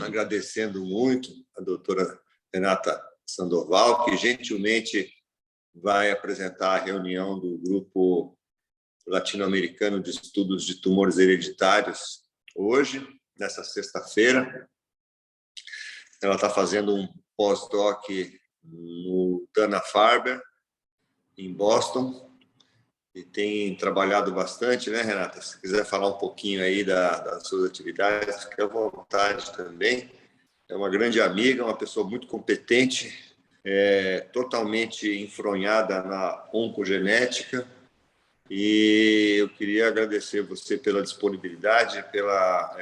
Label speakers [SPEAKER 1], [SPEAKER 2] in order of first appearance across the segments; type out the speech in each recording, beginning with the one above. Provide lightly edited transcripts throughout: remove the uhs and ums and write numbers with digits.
[SPEAKER 1] agradecendo muito a doutora Renata Sandoval, que gentilmente vai apresentar a reunião do Grupo Latino-Americano de Estudos de Tumores Hereditários hoje, nessa sexta-feira. Ela está fazendo um pós-doc no Dana-Farber, em Boston, e tem trabalhado bastante, né, Renata? Se quiser falar um pouquinho aí das suas atividades, fique à vontade também. É uma grande amiga, uma pessoa muito competente, totalmente enfronhada na oncogenética, e eu queria agradecer você pela disponibilidade, pela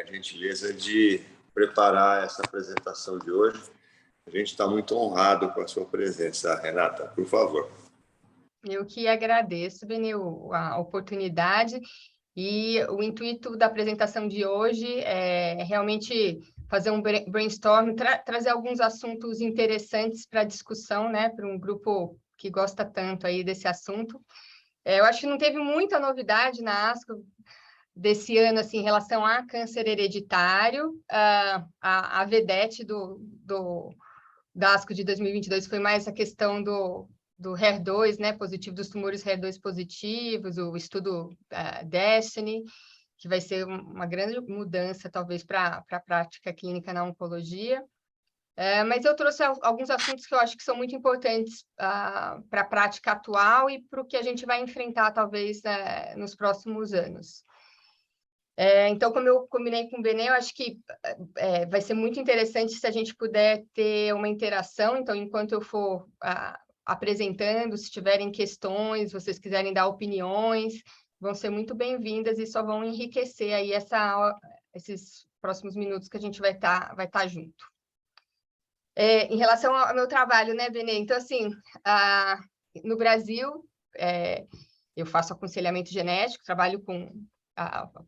[SPEAKER 1] gentileza de preparar essa apresentação de hoje. A gente está muito honrado com a sua presença, Renata, por favor.
[SPEAKER 2] Eu que agradeço, Benil, a oportunidade, e o intuito da apresentação de hoje é realmente fazer um brainstorm, trazer alguns assuntos interessantes para discussão, né, para um grupo que gosta tanto aí desse assunto. Eu acho que não teve muita novidade na ASCO desse ano, assim, em relação a câncer hereditário. A vedete da ASCO de 2022 foi mais a questão do HER2, né, positivo, dos tumores HER2 positivos, o estudo Destiny, que vai ser uma grande mudança, talvez, para a prática clínica na oncologia. Mas eu trouxe alguns assuntos que eu acho que são muito importantes para a prática atual e para o que a gente vai enfrentar, talvez, nos próximos anos. Então, como eu combinei com o Benê, eu acho que vai ser muito interessante se a gente puder ter uma interação. Então, enquanto eu for apresentando, se tiverem questões, vocês quiserem dar opiniões, vão ser muito bem-vindas e só vão enriquecer aí esses próximos minutos que a gente vai estar junto. Em relação ao meu trabalho, né, Benê? Então, assim, no Brasil, eu faço aconselhamento genético, trabalho com...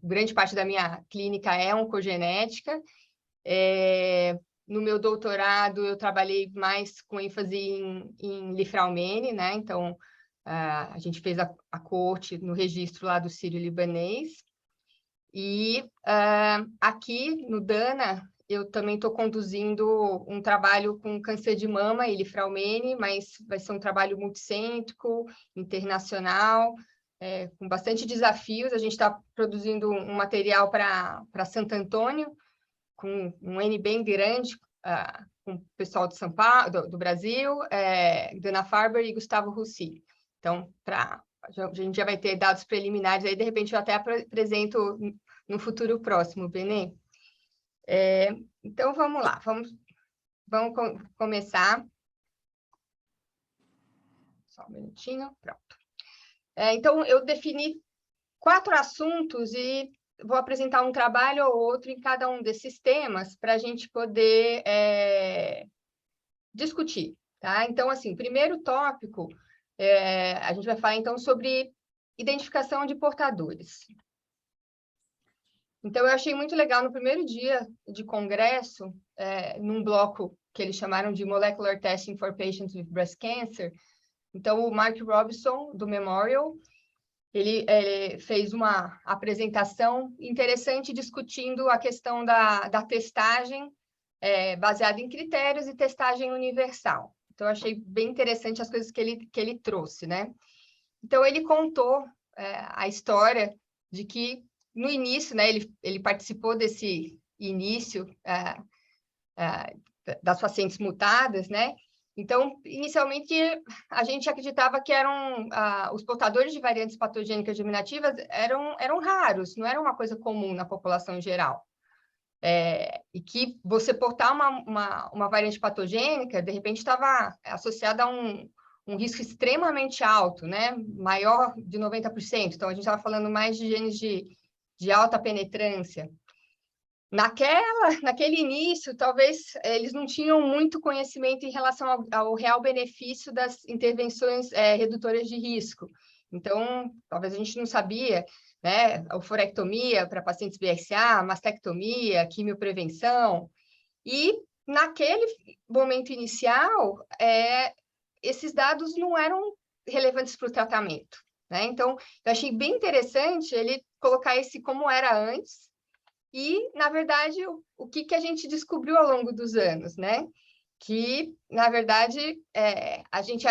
[SPEAKER 2] grande parte da minha clínica é oncogenética. No meu doutorado, eu trabalhei mais com ênfase em Lifraumene, né? Então, a gente fez a coorte no registro lá do Sírio-Libanês. E aqui no Dana, eu também estou conduzindo um trabalho com câncer de mama e Lifraumene, mas vai ser um trabalho multicêntrico, internacional, com bastante desafios. A gente está produzindo um material para Santo Antônio, com um N bem grande, com o pessoal de São Paulo, do Brasil, Dana-Farber e Gustavo Roussy. Então, a gente já vai ter dados preliminares, aí de repente eu até apresento no futuro próximo, Benê. Então, vamos lá, vamos começar. Só um minutinho, pronto. Então, eu defini 4 assuntos e vou apresentar um trabalho ou outro em cada um desses temas para a gente poder discutir, tá? Então, assim, o primeiro tópico, a gente vai falar, então, sobre identificação de portadores. Então, eu achei muito legal, no primeiro dia de congresso, num bloco que eles chamaram de Molecular Testing for Patients with Breast Cancer. Então, o Mark Robinson, do Memorial, ele fez uma apresentação interessante discutindo a questão da testagem baseada em critérios e testagem universal. Então, eu achei bem interessante as coisas que ele trouxe, né? Então, ele contou a história de que, no início, né, ele participou desse início das pacientes mutadas, né? Então, inicialmente, a gente acreditava que eram os portadores de variantes patogênicas germinativas eram raros, não era uma coisa comum na população em geral. E que você portar uma variante patogênica, de repente, estava associada a um risco extremamente alto, né? Maior de 90%. Então, a gente estava falando mais de genes de alta penetrância. Naquele início, talvez eles não tinham muito conhecimento em relação ao real benefício das intervenções redutoras de risco. Então, talvez a gente não sabia, né, a oforectomia para pacientes BRCA, mastectomia, quimioprevenção. E, naquele momento inicial, esses dados não eram relevantes para o tratamento, né? Então, eu achei bem interessante ele colocar esse como era antes, E, na verdade, o que a gente descobriu ao longo dos anos, né? Que, na verdade, a gente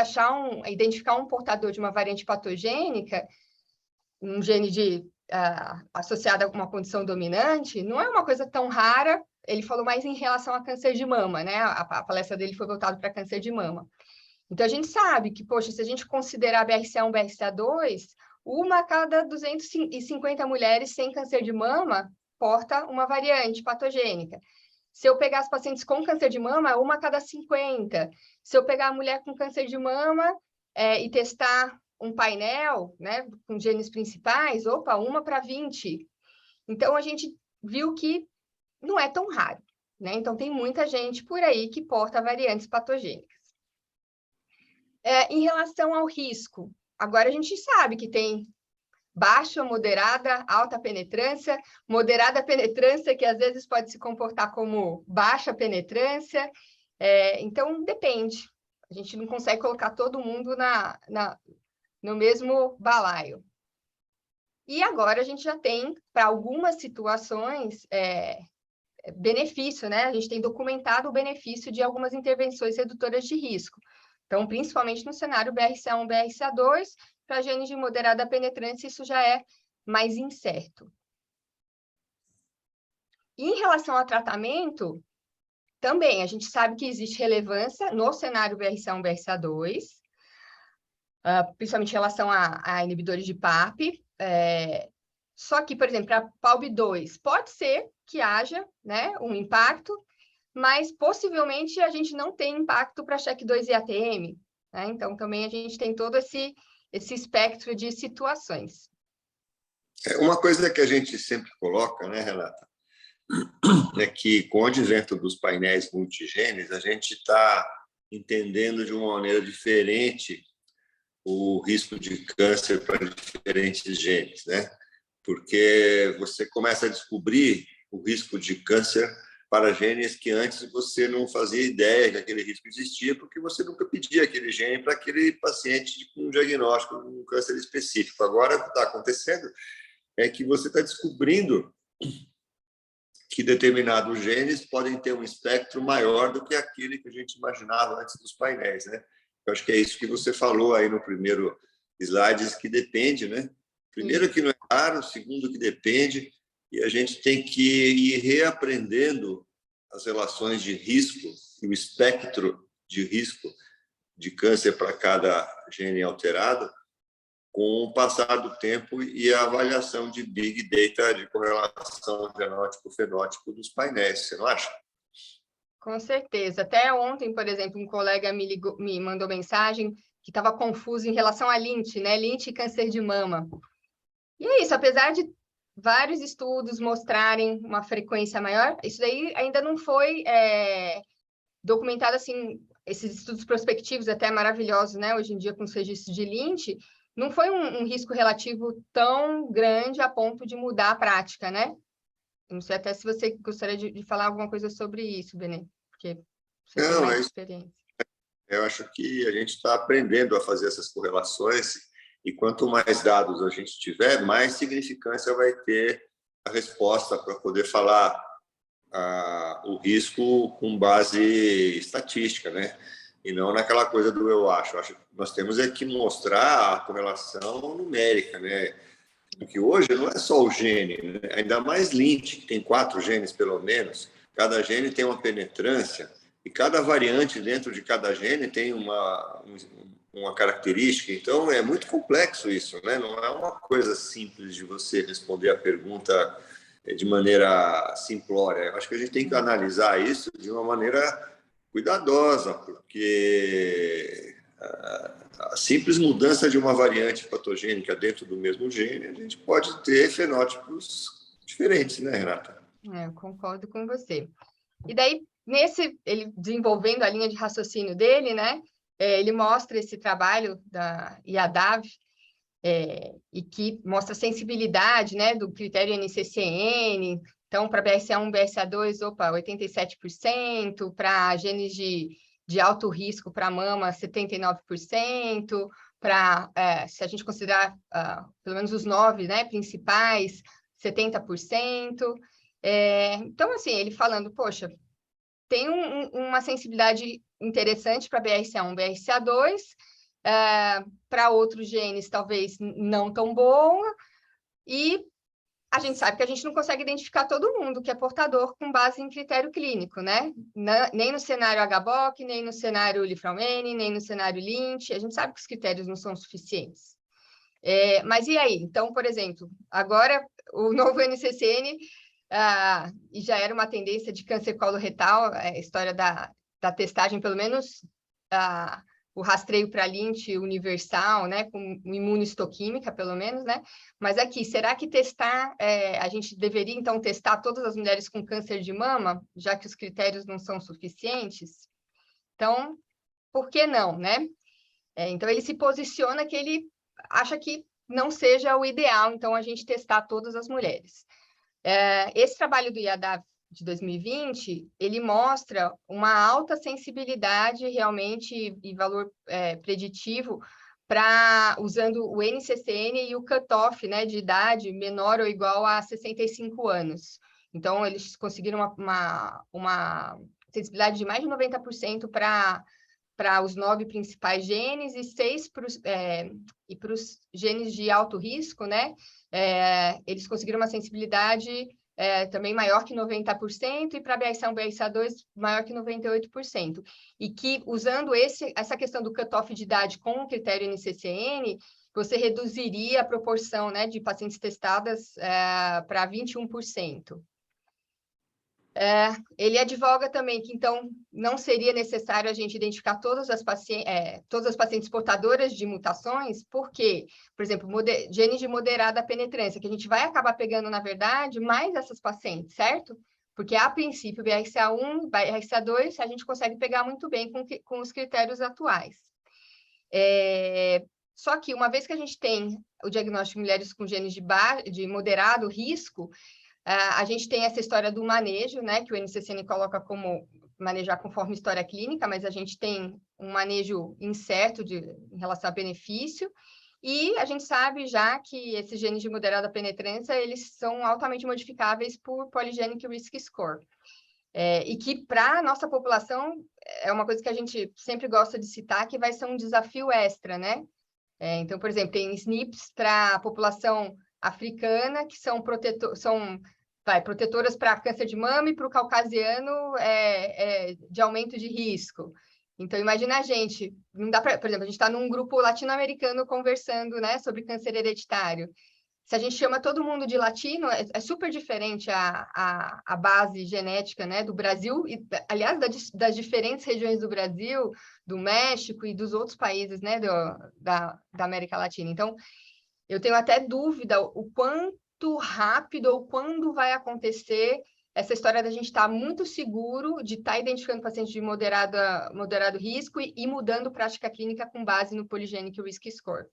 [SPEAKER 2] identificar um portador de uma variante patogênica, um gene associado a uma condição dominante, não é uma coisa tão rara. Ele falou mais em relação a câncer de mama, né? A palestra dele foi voltada para câncer de mama. Então, a gente sabe que, poxa, se a gente considerar BRCA1, BRCA2, uma a cada 250 mulheres sem câncer de mama porta uma variante patogênica. Se eu pegar as pacientes com câncer de mama, uma a cada 50. Se eu pegar a mulher com câncer de mama e testar um painel, né, com genes principais, uma para 20. Então, a gente viu que não é tão raro, né? Então, tem muita gente por aí que porta variantes patogênicas. Em relação ao risco, agora a gente sabe que tem baixa, moderada, alta penetrância, moderada penetrância, que às vezes pode se comportar como baixa penetrância. Então, depende. A gente não consegue colocar todo mundo no mesmo balaio. E agora a gente já tem, para algumas situações, benefício, né? A gente tem documentado o benefício de algumas intervenções redutoras de risco. Então, principalmente no cenário BRCA1, BRCA2, para genes de moderada penetrância, isso já é mais incerto. E em relação ao tratamento, também a gente sabe que existe relevância no cenário BRCA1, BRCA2, principalmente em relação a inibidores de PARP. Só que, por exemplo, para PALB2, pode ser que haja, né, um impacto, mas possivelmente a gente não tem impacto para CHEK2 e ATM, né? Então, também a gente tem todo esse espectro de situações.
[SPEAKER 1] Uma coisa que a gente sempre coloca, né, Renata, é que com o advento dos painéis multigenes, a gente está entendendo de uma maneira diferente o risco de câncer para diferentes genes, né? Porque você começa a descobrir o risco de câncer para genes que antes você não fazia ideia que aquele risco existia, porque você nunca pedia aquele gene para aquele paciente com um diagnóstico de um câncer específico. Agora, o que está acontecendo é que você está descobrindo que determinados genes podem ter um espectro maior do que aquele que a gente imaginava antes dos painéis, né? Eu acho que é isso que você falou aí no primeiro slide, que depende, né? Primeiro, que não é raro, segundo, que depende, e a gente tem que ir reaprendendo as relações de risco e o espectro de risco de câncer para cada gene alterado com o passar do tempo e a avaliação de Big Data de correlação genótipo-fenótipo dos painéis, você não acha?
[SPEAKER 2] Com certeza. Até ontem, por exemplo, um colega me mandou mensagem que estava confuso em relação a Lynch, né? Lynch e câncer de mama. E é isso, apesar de vários estudos mostrarem uma frequência maior, isso daí ainda não foi documentado assim, esses estudos prospectivos até maravilhosos, né? Hoje em dia, com os registros de Lynch, não foi um risco relativo tão grande a ponto de mudar a prática, né? Não sei até se você gostaria de falar alguma coisa sobre isso, Benê, porque você tem mais experiência.
[SPEAKER 1] Eu acho que a gente está aprendendo a fazer essas correlações e quanto mais dados a gente tiver, mais significância vai ter a resposta para poder falar o risco com base estatística, né? E não naquela coisa do eu acho. Acho que nós temos que mostrar a correlação numérica, né? Porque hoje não é só o gene, né? Ainda mais Lynch, que tem 4 genes pelo menos, cada gene tem uma penetrância e cada variante dentro de cada gene tem uma característica. Então, é muito complexo isso, né? Não é uma coisa simples de você responder a pergunta de maneira simplória. Eu acho que a gente tem que analisar isso de uma maneira cuidadosa, porque a simples mudança de uma variante patogênica dentro do mesmo gene, a gente pode ter fenótipos diferentes, né, Renata?
[SPEAKER 2] Eu concordo com você. E daí, ele desenvolvendo a linha de raciocínio dele, né, ele mostra esse trabalho da IADAV, e que mostra a sensibilidade, né, do critério NCCN. Então, para BRCA1, BRCA2, 87%, para genes de alto risco para mama, 79%, se a gente considerar pelo menos os 9, né, principais, 70%. Então, assim, ele falando, poxa, tem uma sensibilidade interessante para BRCA1, BRCA2, para outros genes talvez não tão boa, e a gente sabe que a gente não consegue identificar todo mundo que é portador com base em critério clínico, né? Nem no cenário HBOC, nem no cenário Lifraumene, nem no cenário Lynch, a gente sabe que os critérios não são suficientes. Mas e aí? Então, por exemplo, agora o novo NCCN, e já era uma tendência de câncer coloretal, a história da testagem, pelo menos o rastreio para Lynch universal, né, com imunohistoquímica, pelo menos, né? Mas aqui, será que a gente deveria, então, testar todas as mulheres com câncer de mama, já que os critérios não são suficientes? Então, por que não, né? Então, ele se posiciona que ele acha que não seja o ideal, então, a gente testar todas as mulheres. Esse trabalho do IADAV de 2020, ele mostra uma alta sensibilidade realmente e valor preditivo usando o NCCN e o cutoff, né, de idade menor ou igual a 65 anos. Então, eles conseguiram uma sensibilidade de mais de 90% para os 9 principais genes e 6 para os genes de alto risco, né? Eles conseguiram uma sensibilidade também maior que 90%, e para BRCA1 e BRCA2 maior que 98%. E que, usando essa questão do cutoff de idade com o critério NCCN, você reduziria a proporção, né, de pacientes testadas para 21%. Ele advoga também que, então, não seria necessário a gente identificar todas as pacientes portadoras de mutações, porque, por exemplo, genes de moderada penetrância, que a gente vai acabar pegando, na verdade, mais essas pacientes, certo? Porque, a princípio, BRCA1, BRCA2, a gente consegue pegar muito bem com os critérios atuais. Só que, uma vez que a gente tem o diagnóstico de mulheres com genes de moderado risco, a gente tem essa história do manejo, né, que o NCCN coloca como manejar conforme história clínica, mas a gente tem um manejo incerto em relação a benefício, e a gente sabe já que esses genes de moderada penetrância, eles são altamente modificáveis por Polygenic Risk Score. E que, para a nossa população, é uma coisa que a gente sempre gosta de citar, que vai ser um desafio extra, né? Então, por exemplo, tem SNPs para a população africana, que são protetoras para câncer de mama, e para o caucasiano de aumento de risco. Então, imagina a gente, não dá pra, por exemplo, a gente está num grupo latino-americano conversando, né, sobre câncer hereditário. Se a gente chama todo mundo de latino, é super diferente a base genética, né, do Brasil, e, aliás, das diferentes regiões do Brasil, do México e dos outros países, né, da América Latina. Então, eu tenho até dúvida o quanto rápido ou quando vai acontecer essa história da gente estar muito seguro de estar identificando pacientes de moderado risco e mudando prática clínica com base no Polygenic Risk Score.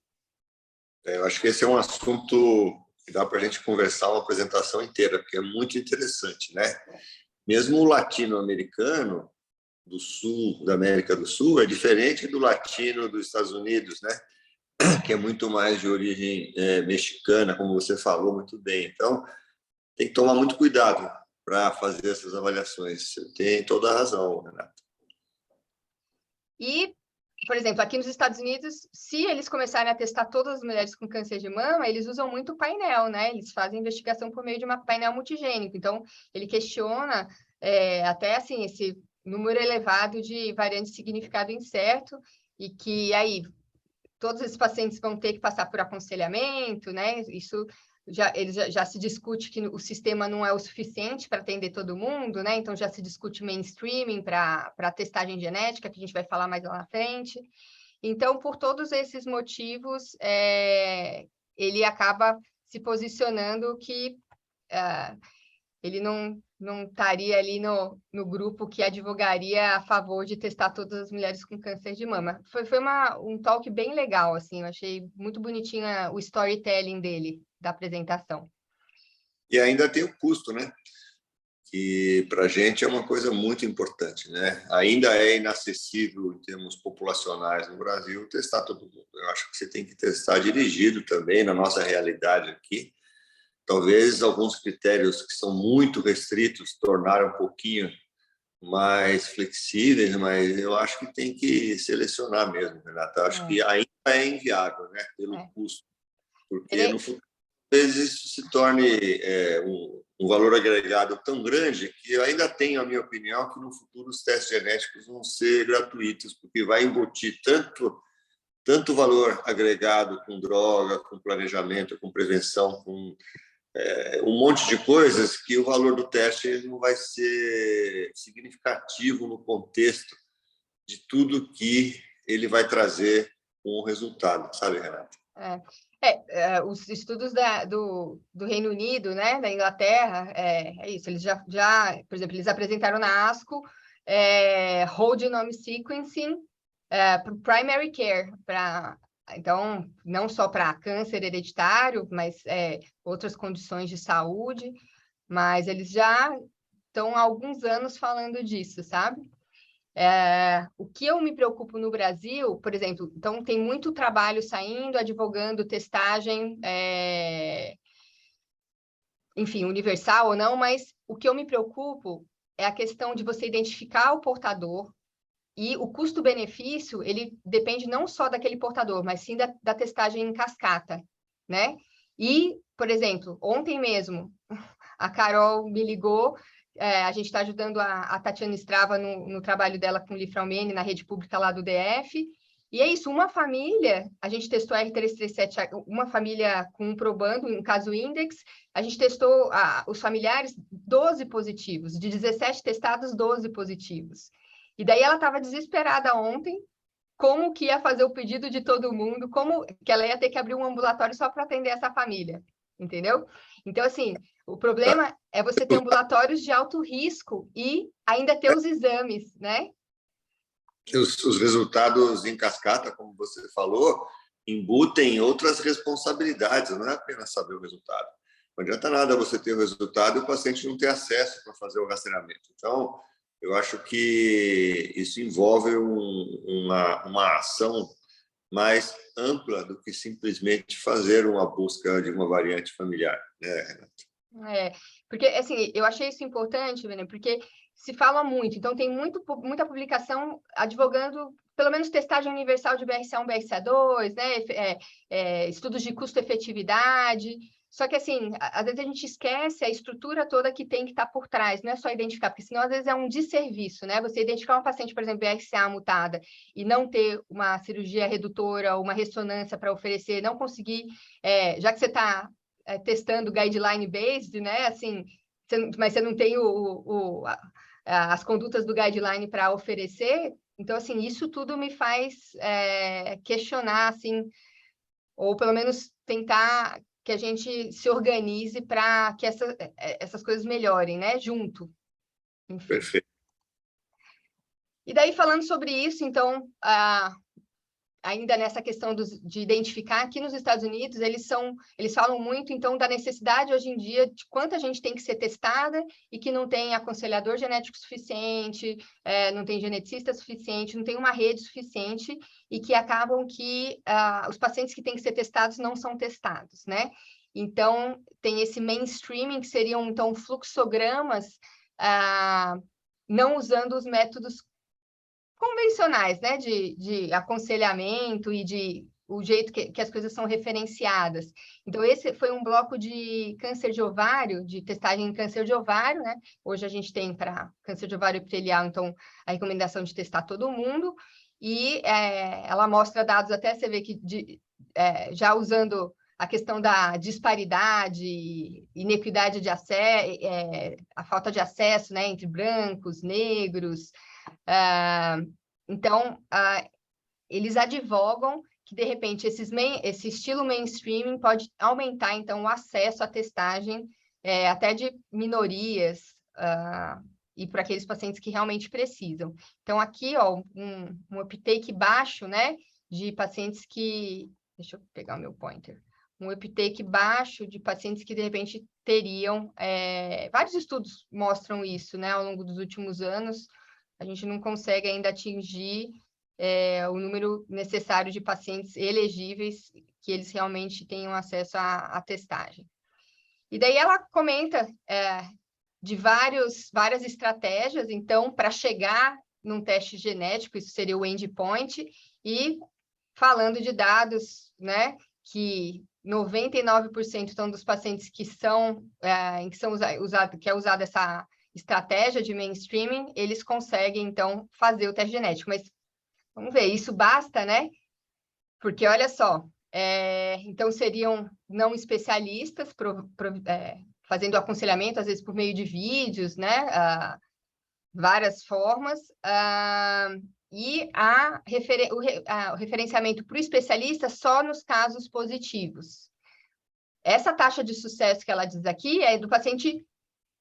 [SPEAKER 1] Eu acho que esse é um assunto que dá para a gente conversar uma apresentação inteira, porque é muito interessante, né? Mesmo o latino-americano do sul, da América do Sul, é diferente do latino dos Estados Unidos, né? Que é muito mais de origem mexicana, como você falou muito bem. Então, tem que tomar muito cuidado para fazer essas avaliações. Você tem toda a razão, Renata.
[SPEAKER 2] E, por exemplo, aqui nos Estados Unidos, se eles começarem a testar todas as mulheres com câncer de mama, eles usam muito painel, né? Eles fazem investigação por meio de um painel multigênico. Então, ele questiona até, assim, esse número elevado de variantes de significado incerto, e que aí todos esses pacientes vão ter que passar por aconselhamento, né? Isso já se discute que o sistema não é o suficiente para atender todo mundo, né? Então já se discute mainstreaming para testagem genética, que a gente vai falar mais lá na frente. Então, por todos esses motivos, ele acaba se posicionando que ele não estaria ali no grupo que advogaria a favor de testar todas as mulheres com câncer de mama. Foi um talk bem legal, assim, eu achei muito bonitinho o storytelling dele, da apresentação.
[SPEAKER 1] E ainda tem o custo, né? Que para a gente é uma coisa muito importante, né? Ainda é inacessível em termos populacionais no Brasil testar todo mundo. Eu acho que você tem que testar dirigido também na nossa realidade aqui. Talvez alguns critérios que são muito restritos tornaram um pouquinho mais flexíveis, mas eu acho que tem que selecionar mesmo, Renata. Eu acho que ainda é inviável, né, pelo custo, porque no futuro, às vezes, isso se torne um valor agregado tão grande que eu ainda tenho a minha opinião que no futuro os testes genéticos vão ser gratuitos, porque vai embutir tanto valor agregado com droga, com planejamento, com prevenção, com um monte de coisas, que o valor do teste não vai ser significativo no contexto de tudo que ele vai trazer com o resultado, sabe, Renata?
[SPEAKER 2] Os estudos do Reino Unido, né, da Inglaterra, é isso, eles já, por exemplo, eles apresentaram na ASCO Whole Genome Sequencing para Primary Care, então, não só para câncer hereditário, mas outras condições de saúde, mas eles já estão há alguns anos falando disso, sabe? O que eu me preocupo no Brasil, por exemplo, então tem muito trabalho saindo, advogando testagem, enfim, universal ou não, mas o que eu me preocupo é a questão de você identificar o portador, e o custo-benefício, ele depende não só daquele portador, mas sim da testagem em cascata, né? E, por exemplo, ontem mesmo, a Carol me ligou, a gente está ajudando a Tatiana Strava no trabalho dela com o Lifraumene, na rede pública lá do DF, e é isso, uma família, a gente testou a R337, uma família com um probando, um caso index, a gente testou os familiares, 12 positivos, de 17 testados, 12 positivos. E daí ela estava desesperada ontem, como que ia fazer o pedido de todo mundo, como que ela ia ter que abrir um ambulatório só para atender essa família, entendeu? Então, assim, o problema é você ter ambulatórios de alto risco e ainda ter os exames, né?
[SPEAKER 1] Os resultados em cascata, como você falou, embutem outras responsabilidades, não é apenas saber o resultado. Não adianta nada você ter o resultado e o paciente não ter acesso para fazer o rastreamento. Então, eu acho que isso envolve uma ação mais ampla do que simplesmente fazer uma busca de uma variante familiar, né, Renata?
[SPEAKER 2] Porque, assim, eu achei isso importante, Vânia, porque se fala muito, então tem muita publicação advogando, pelo menos, testagem universal de BRCA1, BRCA2, né, estudos de custo-efetividade. Só que, assim, às vezes a gente esquece a estrutura toda que tem que estar por trás, não é só identificar, porque senão, às vezes, é um desserviço, né? Você identificar uma paciente, por exemplo, BRCA mutada, e não ter uma cirurgia redutora ou uma ressonância para oferecer, não conseguir, já que você está testando guideline-based, né? Assim, mas você não tem as condutas do guideline para oferecer, então, assim, isso tudo me faz questionar, assim, ou pelo menos tentar que a gente se organize para que essas coisas melhorem, né? Junto. Enfim.
[SPEAKER 1] Perfeito.
[SPEAKER 2] E daí, falando sobre isso, então, ainda nessa questão de identificar, aqui nos Estados Unidos, eles falam muito, então, da necessidade hoje em dia de quanta gente tem que ser testada e que não tem aconselhador genético suficiente, não tem geneticista suficiente, não tem uma rede suficiente e que acabam que os pacientes que têm que ser testados não são testados, né? Então, tem esse mainstreaming, que seriam, então, fluxogramas, não usando os métodos convencionais, né, de aconselhamento e de o jeito que as coisas são referenciadas. Então, esse foi um bloco de câncer de ovário, de testagem em câncer de ovário, né? Hoje a gente tem para câncer de ovário epitelial, então, a recomendação de testar todo mundo, e ela mostra dados, até você vê que já usando a questão da disparidade, inequidade de acesso, a falta de acesso, né, entre brancos, negros. Então, eles advogam que, de repente, esse estilo mainstreaming pode aumentar, então, o acesso à testagem até de minorias e para aqueles pacientes que realmente precisam. Então, aqui, ó, um uptake baixo, né, de pacientes que... Deixa eu pegar o meu pointer. Um uptake baixo de pacientes que, de repente, teriam... vários estudos mostram isso, né, ao longo dos últimos anos. A gente não consegue ainda atingir o número necessário de pacientes elegíveis que eles realmente tenham acesso à testagem. E daí ela comenta de várias estratégias, então, para chegar num teste genético, isso seria o endpoint, e falando de dados, né, que 99% então, dos pacientes que é usada essa estratégia de mainstreaming, eles conseguem, então, fazer o teste genético. Mas, vamos ver, isso basta, né? Porque, olha só, então seriam não especialistas fazendo aconselhamento, às vezes por meio de vídeos, né? Várias formas. E o referenciamento para o especialista só nos casos positivos. Essa taxa de sucesso que ela diz aqui é do paciente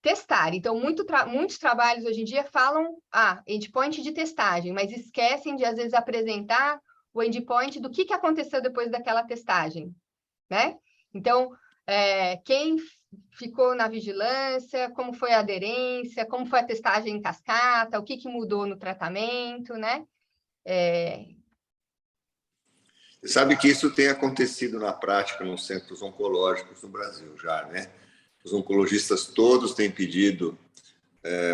[SPEAKER 2] testar. Então, muitos trabalhos hoje em dia falam endpoint de testagem, mas esquecem de, às vezes, apresentar o endpoint do que aconteceu depois daquela testagem, né? Então, quem ficou na vigilância, como foi a aderência, como foi a testagem em cascata, o que mudou no tratamento, né?
[SPEAKER 1] Você sabe que isso tem acontecido na prática nos centros oncológicos no Brasil já, né? Os oncologistas todos têm pedido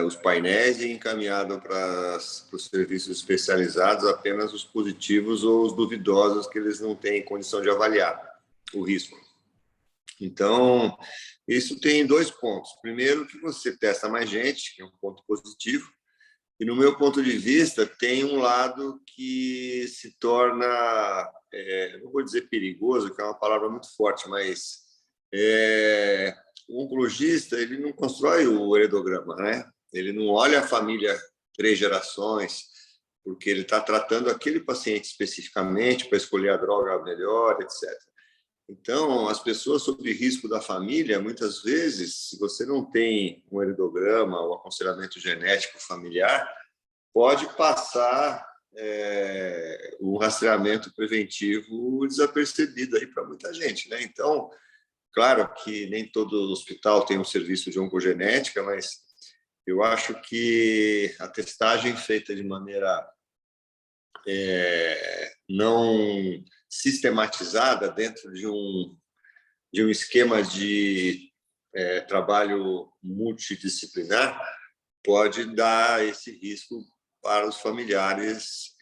[SPEAKER 1] os painéis e encaminhado para os serviços especializados apenas os positivos ou os duvidosos que eles não têm condição de avaliar o risco. Então, isso tem 2 pontos. Primeiro, que você testa mais gente, que é um ponto positivo, e, no meu ponto de vista, tem um lado que se torna, não vou dizer perigoso, que é uma palavra muito forte, mas o oncologista ele não constrói o heredograma, né? Ele não olha a família 3 gerações, porque ele está tratando aquele paciente especificamente para escolher a droga melhor, etc. Então, as pessoas sob risco da família, muitas vezes, se você não tem um heredograma ou aconselhamento genético familiar, pode passar o rastreamento preventivo desapercebido aí para muita gente, né? Então, claro que nem todo hospital tem um serviço de oncogenética, mas eu acho que a testagem feita de maneira não sistematizada dentro de um esquema de trabalho multidisciplinar pode dar esse risco para os familiares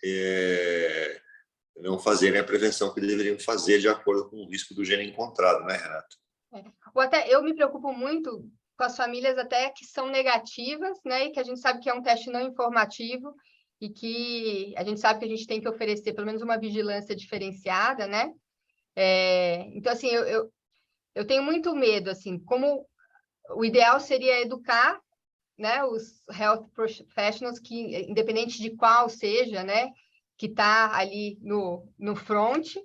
[SPEAKER 1] não fazerem a prevenção que deveriam fazer de acordo com o risco do gene encontrado, né, Renato?
[SPEAKER 2] Ou até eu me preocupo muito com as famílias até que são negativas, né, e que a gente sabe que é um teste não informativo, e que a gente sabe que a gente tem que oferecer pelo menos uma vigilância diferenciada, né? Então, assim, eu tenho muito medo, assim, como o ideal seria educar, né, os health professionals, que, independente de qual seja, né, que está ali no front,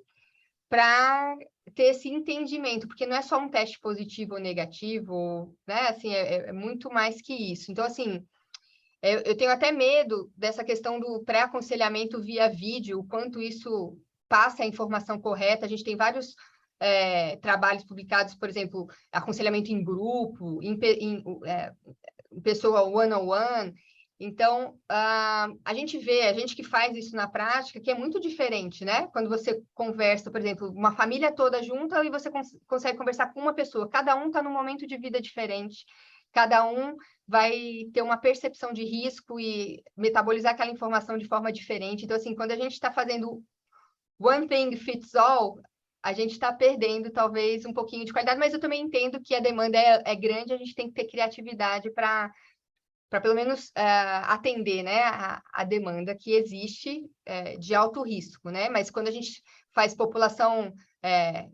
[SPEAKER 2] para ter esse entendimento, porque não é só um teste positivo ou negativo, né, assim, é muito mais que isso. Então, assim, eu tenho até medo dessa questão do pré-aconselhamento via vídeo, o quanto isso passa a informação correta. A gente tem vários trabalhos publicados, por exemplo, aconselhamento em grupo, em pessoa one-on-one. Então, a gente que faz isso na prática, que é muito diferente, né? Quando você conversa, por exemplo, uma família toda junta e você consegue conversar com uma pessoa. Cada um está num momento de vida diferente. Cada um vai ter uma percepção de risco e metabolizar aquela informação de forma diferente. Então, assim, quando a gente está fazendo one thing fits all, a gente está perdendo, talvez, um pouquinho de qualidade, mas eu também entendo que a demanda é grande, a gente tem que ter criatividade para pelo menos atender, né, a demanda que existe de alto risco, né? Mas quando a gente faz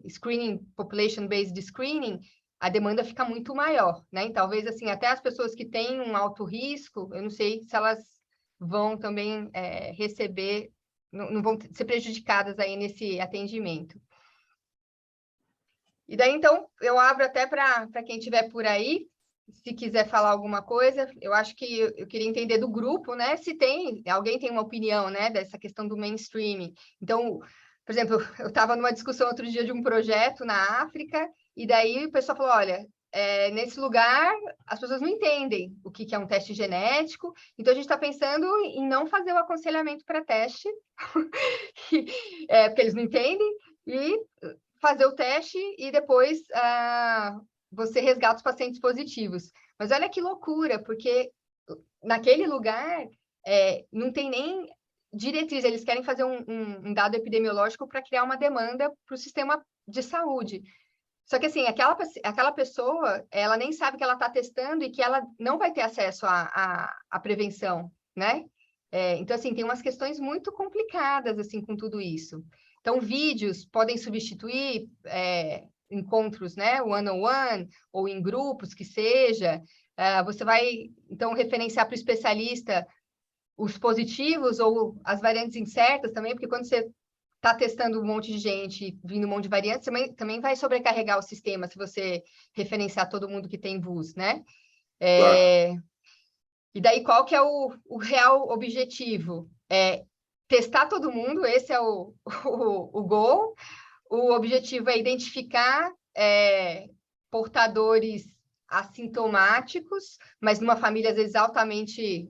[SPEAKER 2] screening, population-based screening, a demanda fica muito maior, né? E talvez, assim, até as pessoas que têm um alto risco, eu não sei se elas vão também receber, não vão ser prejudicadas aí nesse atendimento. E daí, então, eu abro até para quem estiver por aí, se quiser falar alguma coisa. Eu acho que eu queria entender do grupo, né? Se alguém tem uma opinião, né, dessa questão do mainstreaming. Então, por exemplo, eu estava numa discussão outro dia de um projeto na África, e daí o pessoal falou, olha, nesse lugar as pessoas não entendem o que é um teste genético, então a gente está pensando em não fazer o aconselhamento para teste, porque eles não entendem, e fazer o teste e depois você resgata os pacientes positivos. Mas olha que loucura, porque naquele lugar não tem nem diretriz, eles querem fazer um dado epidemiológico para criar uma demanda para o sistema de saúde. Só que, assim, aquela pessoa, ela nem sabe que ela está testando e que ela não vai ter acesso à prevenção, né? Então, assim, tem umas questões muito complicadas, assim, com tudo isso. Então, vídeos podem substituir encontros, né? One-on-one, ou em grupos, que seja. Você vai, então, referenciar para o especialista os positivos ou as variantes incertas também, porque quando você está testando um monte de gente, vindo um monte de variantes, também vai sobrecarregar o sistema se você referenciar todo mundo que tem VUS, né?
[SPEAKER 1] Claro.
[SPEAKER 2] E daí, qual que é o real objetivo? Testar todo mundo, esse é o goal. O objetivo é identificar portadores assintomáticos, mas numa família, às vezes, altamente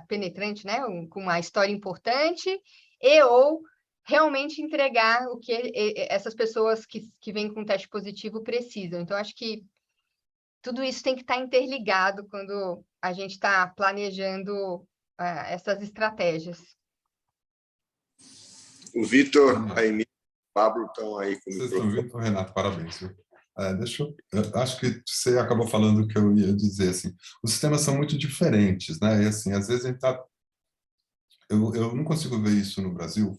[SPEAKER 2] penetrante, né? Com uma história importante, ou realmente entregar o que essas pessoas que vêm com teste positivo precisam. Então, acho que tudo isso tem que estar interligado quando a gente está planejando essas estratégias.
[SPEAKER 1] O Vitor, a Emília, o Pablo estão aí com o
[SPEAKER 3] Vocês
[SPEAKER 1] microfone.
[SPEAKER 3] estão ouvindo, Renato? Parabéns. Viu? Eu acho que você acabou falando o que eu ia dizer. Assim, os sistemas são muito diferentes, né? E assim, às vezes a gente tá. Eu não consigo ver isso no Brasil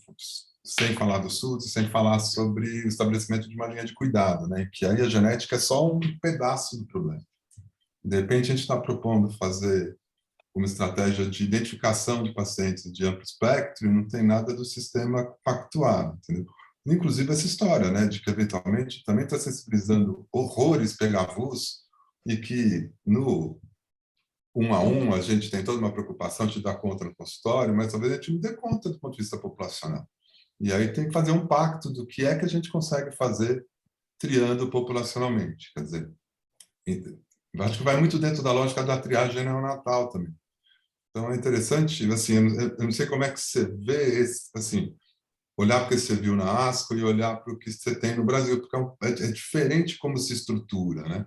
[SPEAKER 3] sem falar do SUS, sem falar sobre o estabelecimento de uma linha de cuidado, né? Que aí a genética é só um pedaço do problema. De repente, a gente está propondo fazer uma estratégia de identificação de pacientes de amplo espectro e não tem nada do sistema pactuado, entendeu? Inclusive essa história, né, de que eventualmente também está sensibilizando horrores pegar VUS e que no 1 a 1 a gente tem toda uma preocupação de dar conta no consultório, mas talvez a gente não dê conta do ponto de vista populacional. E aí tem que fazer um pacto do que é que a gente consegue fazer triando populacionalmente. Quer dizer, eu acho que vai muito dentro da lógica da triagem neonatal também. Então é interessante, assim, eu não sei como é que você vê esse, assim, olhar para o que você viu na ASCO e olhar para o que você tem no Brasil, porque é diferente como se estrutura, né?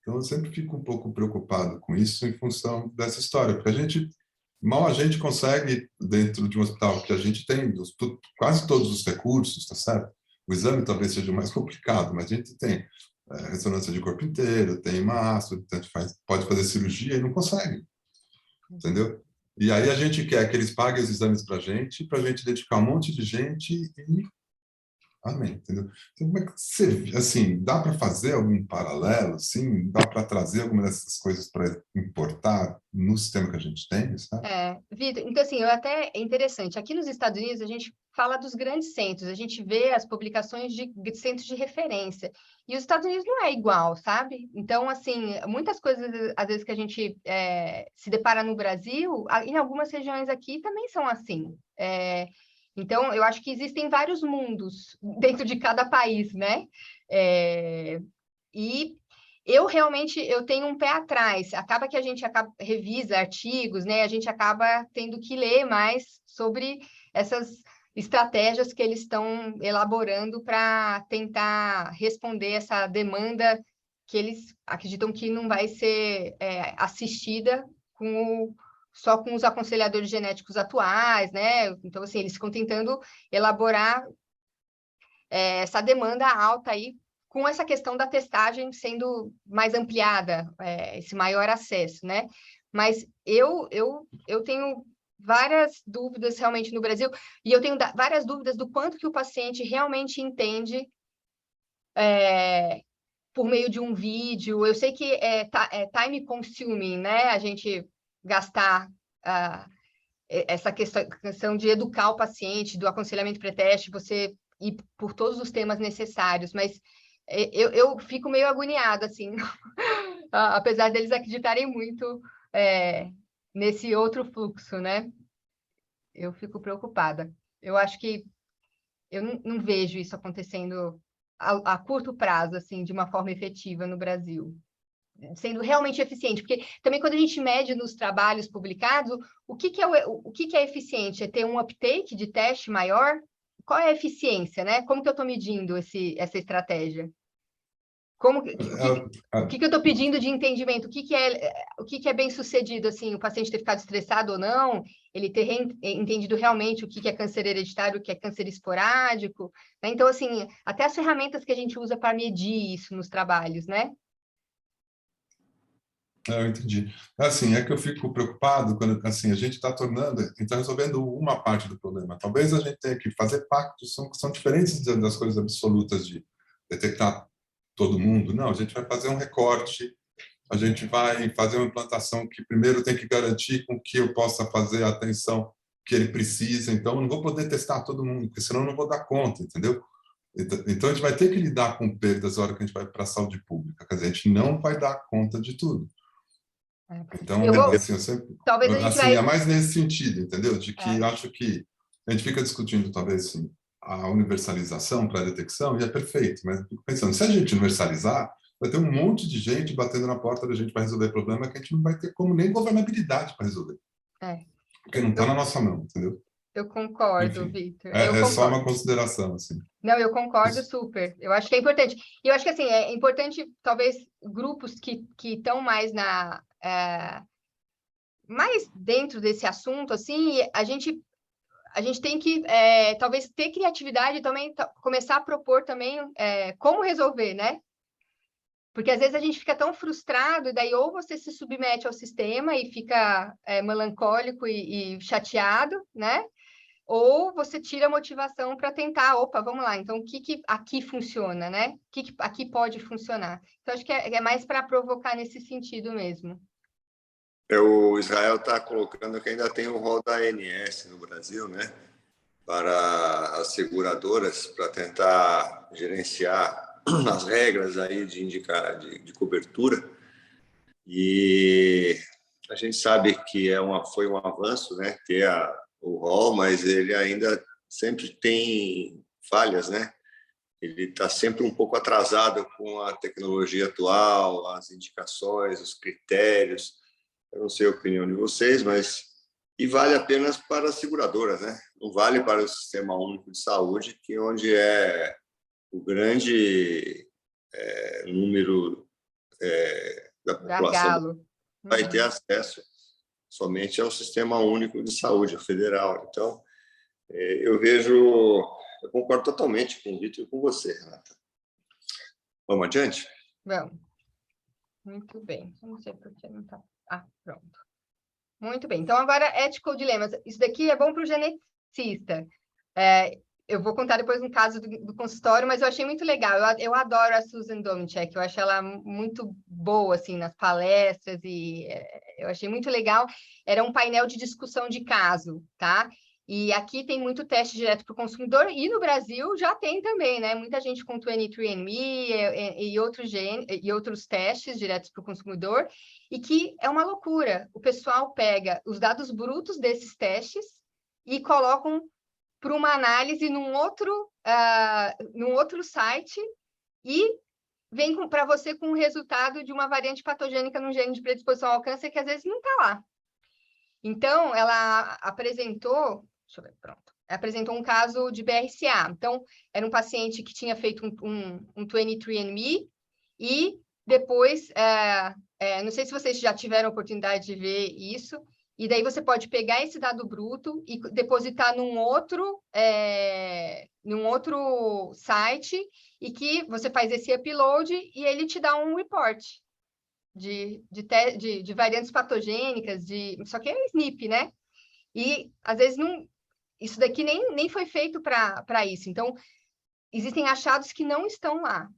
[SPEAKER 3] Então eu sempre fico um pouco preocupado com isso em função dessa história, porque mal a gente consegue, dentro de um hospital que a gente tem quase todos os recursos, tá certo? O exame talvez seja o mais complicado, mas a gente tem ressonância de corpo inteiro, tem mastro, pode fazer cirurgia e não consegue, entendeu? E aí a gente quer que eles paguem os exames para a gente identificar um monte de gente e amém, entendeu? Então, como é que você, assim, dá para fazer algum paralelo, assim? Dá para trazer alguma dessas coisas para importar no sistema que a gente tem, sabe?
[SPEAKER 2] Vitor, então, assim, é interessante. Aqui nos Estados Unidos, a gente fala dos grandes centros, a gente vê as publicações de centros de referência. E os Estados Unidos não é igual, sabe? Então, assim, muitas coisas, às vezes, que a gente se depara no Brasil, em algumas regiões aqui também são assim. Então, eu acho que existem vários mundos dentro de cada país, né? E eu tenho um pé atrás. Acaba que a gente revisa artigos, né? A gente acaba tendo que ler mais sobre essas estratégias que eles estão elaborando para tentar responder essa demanda que eles acreditam que não vai ser assistida só com os aconselhadores genéticos atuais, né? Então, assim, eles ficam tentando elaborar essa demanda alta aí, com essa questão da testagem sendo mais ampliada, esse maior acesso, né? Mas eu tenho várias dúvidas realmente no Brasil, e eu tenho várias dúvidas do quanto que o paciente realmente entende por meio de um vídeo. Eu sei que é time consuming, né? A gente gastar essa questão de educar o paciente, do aconselhamento pré-teste, você ir por todos os temas necessários, mas eu fico meio agoniada, assim, apesar deles acreditarem muito nesse outro fluxo, né? Eu fico preocupada. Eu acho que eu não vejo isso acontecendo a curto prazo, assim, de uma forma efetiva no Brasil, sendo realmente eficiente, porque também quando a gente mede nos trabalhos publicados, o que é eficiente? É ter um uptake de teste maior? Qual é a eficiência, né? Como que eu estou medindo essa estratégia? O que eu estou pedindo de entendimento? O que é bem sucedido, assim, o paciente ter ficado estressado ou não, ele ter entendido realmente o que é câncer hereditário, o que é câncer esporádico, né? Então, assim, até as ferramentas que a gente usa para medir isso nos trabalhos, né?
[SPEAKER 3] Eu entendi. Assim, é que eu fico preocupado quando, assim, a gente está resolvendo uma parte do problema. Talvez a gente tenha que fazer pactos, são diferentes das coisas absolutas de detectar todo mundo. Não, a gente vai fazer um recorte, a gente vai fazer uma implantação que primeiro tem que garantir com que eu possa fazer a atenção que ele precisa. Então, eu não vou poder testar todo mundo, porque senão eu não vou dar conta, entendeu? Então, a gente vai ter que lidar com perdas na hora que a gente vai para a saúde pública. Quer dizer, a gente não vai dar conta de tudo. Então, assim,
[SPEAKER 2] talvez a gente
[SPEAKER 3] assim, é mais nesse sentido, entendeu? De que acho que a gente fica discutindo, talvez, assim, a universalização para a detecção, e é perfeito, mas eu fico pensando, se a gente universalizar, vai ter um monte de gente batendo na porta da gente para resolver problema que a gente não vai ter como nem governabilidade para resolver. Porque não está na nossa mão, entendeu?
[SPEAKER 2] Eu concordo, Victor.
[SPEAKER 3] É só uma consideração, assim.
[SPEAKER 2] Não, eu concordo super. Eu acho que é importante. E eu acho que, assim, é importante, talvez, grupos que estão mais mais dentro desse assunto, assim, a gente tem que, talvez, ter criatividade também, começar a propor também como resolver, né? Porque, às vezes, a gente fica tão frustrado, e daí ou você se submete ao sistema e fica melancólico e chateado, né? Ou você tira a motivação para tentar, opa, vamos lá, então o que aqui funciona, né? O que aqui pode funcionar? Então, acho que é mais para provocar nesse sentido mesmo.
[SPEAKER 1] O Israel está colocando que ainda tem o rol da ANS no Brasil, né? Para as seguradoras, para tentar gerenciar as regras aí de cobertura. E a gente sabe que foi um avanço, né? Ter o rol, mas ele ainda sempre tem falhas, né? Ele está sempre um pouco atrasado com a tecnologia atual, as indicações, os critérios. Eu não sei a opinião de vocês, mas e vale apenas para as seguradoras, né? Não vale para o Sistema Único de Saúde, que onde é o grande número da população vai ter acesso somente ao Sistema Único de Saúde, federal. Então, eu concordo totalmente com o Victor e com você, Renata. Vamos adiante?
[SPEAKER 2] Vamos. Muito bem. Não sei por que não está... pronto. Muito bem. Então, agora, ethical dilemas. Isso daqui é bom para o geneticista. Eu vou contar depois um caso do consultório, mas eu achei muito legal. Eu adoro a Susan Dominick, eu acho ela muito boa, assim, nas palestras, e eu achei muito legal. Era um painel de discussão de caso, tá? E aqui tem muito teste direto para o consumidor, e no Brasil já tem também, né? Muita gente com 23andMe e outros testes diretos para o consumidor, e que é uma loucura. O pessoal pega os dados brutos desses testes e colocam para uma análise num outro site e vem para você com o resultado de uma variante patogênica no gene de predisposição ao câncer que às vezes não está lá. Então, ela apresentou, deixa eu ver, pronto, apresentou um caso de BRCA. Então, era um paciente que tinha feito um 23andMe e depois, não sei se vocês já tiveram a oportunidade de ver isso, e daí você pode pegar esse dado bruto e depositar num outro site, e que você faz esse upload e ele te dá um report de variantes patogênicas, só que é SNP, né? E, às vezes, isso daqui nem foi feito para isso. Então, existem achados que não estão lá.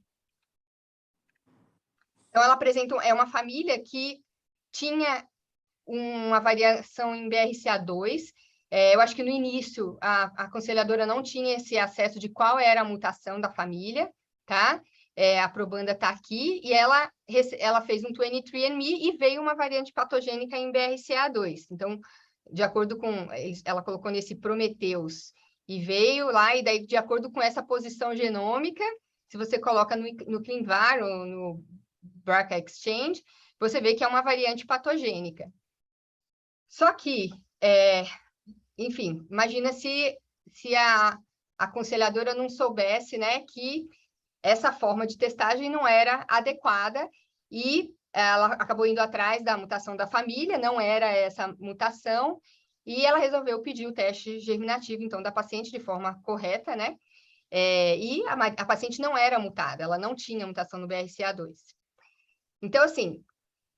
[SPEAKER 2] Então, ela apresenta... É uma família que tinha uma variação em BRCA2. Eu acho que no início a aconselhadora não tinha esse acesso de qual era a mutação da família, tá? A probanda está aqui, e ela fez um 23andMe e veio uma variante patogênica em BRCA2. Então, de acordo com... Ela colocou nesse Prometheus e veio lá, e daí, de acordo com essa posição genômica, se você coloca no ClinVar ou no BRCA Exchange, você vê que é uma variante patogênica. Só que, enfim, imagina se a aconselhadora não soubesse, né, que essa forma de testagem não era adequada e ela acabou indo atrás da mutação da família, não era essa mutação, e ela resolveu pedir o teste germinativo, então, da paciente de forma correta, né? E a paciente não era mutada, ela não tinha mutação no BRCA2. Então, assim,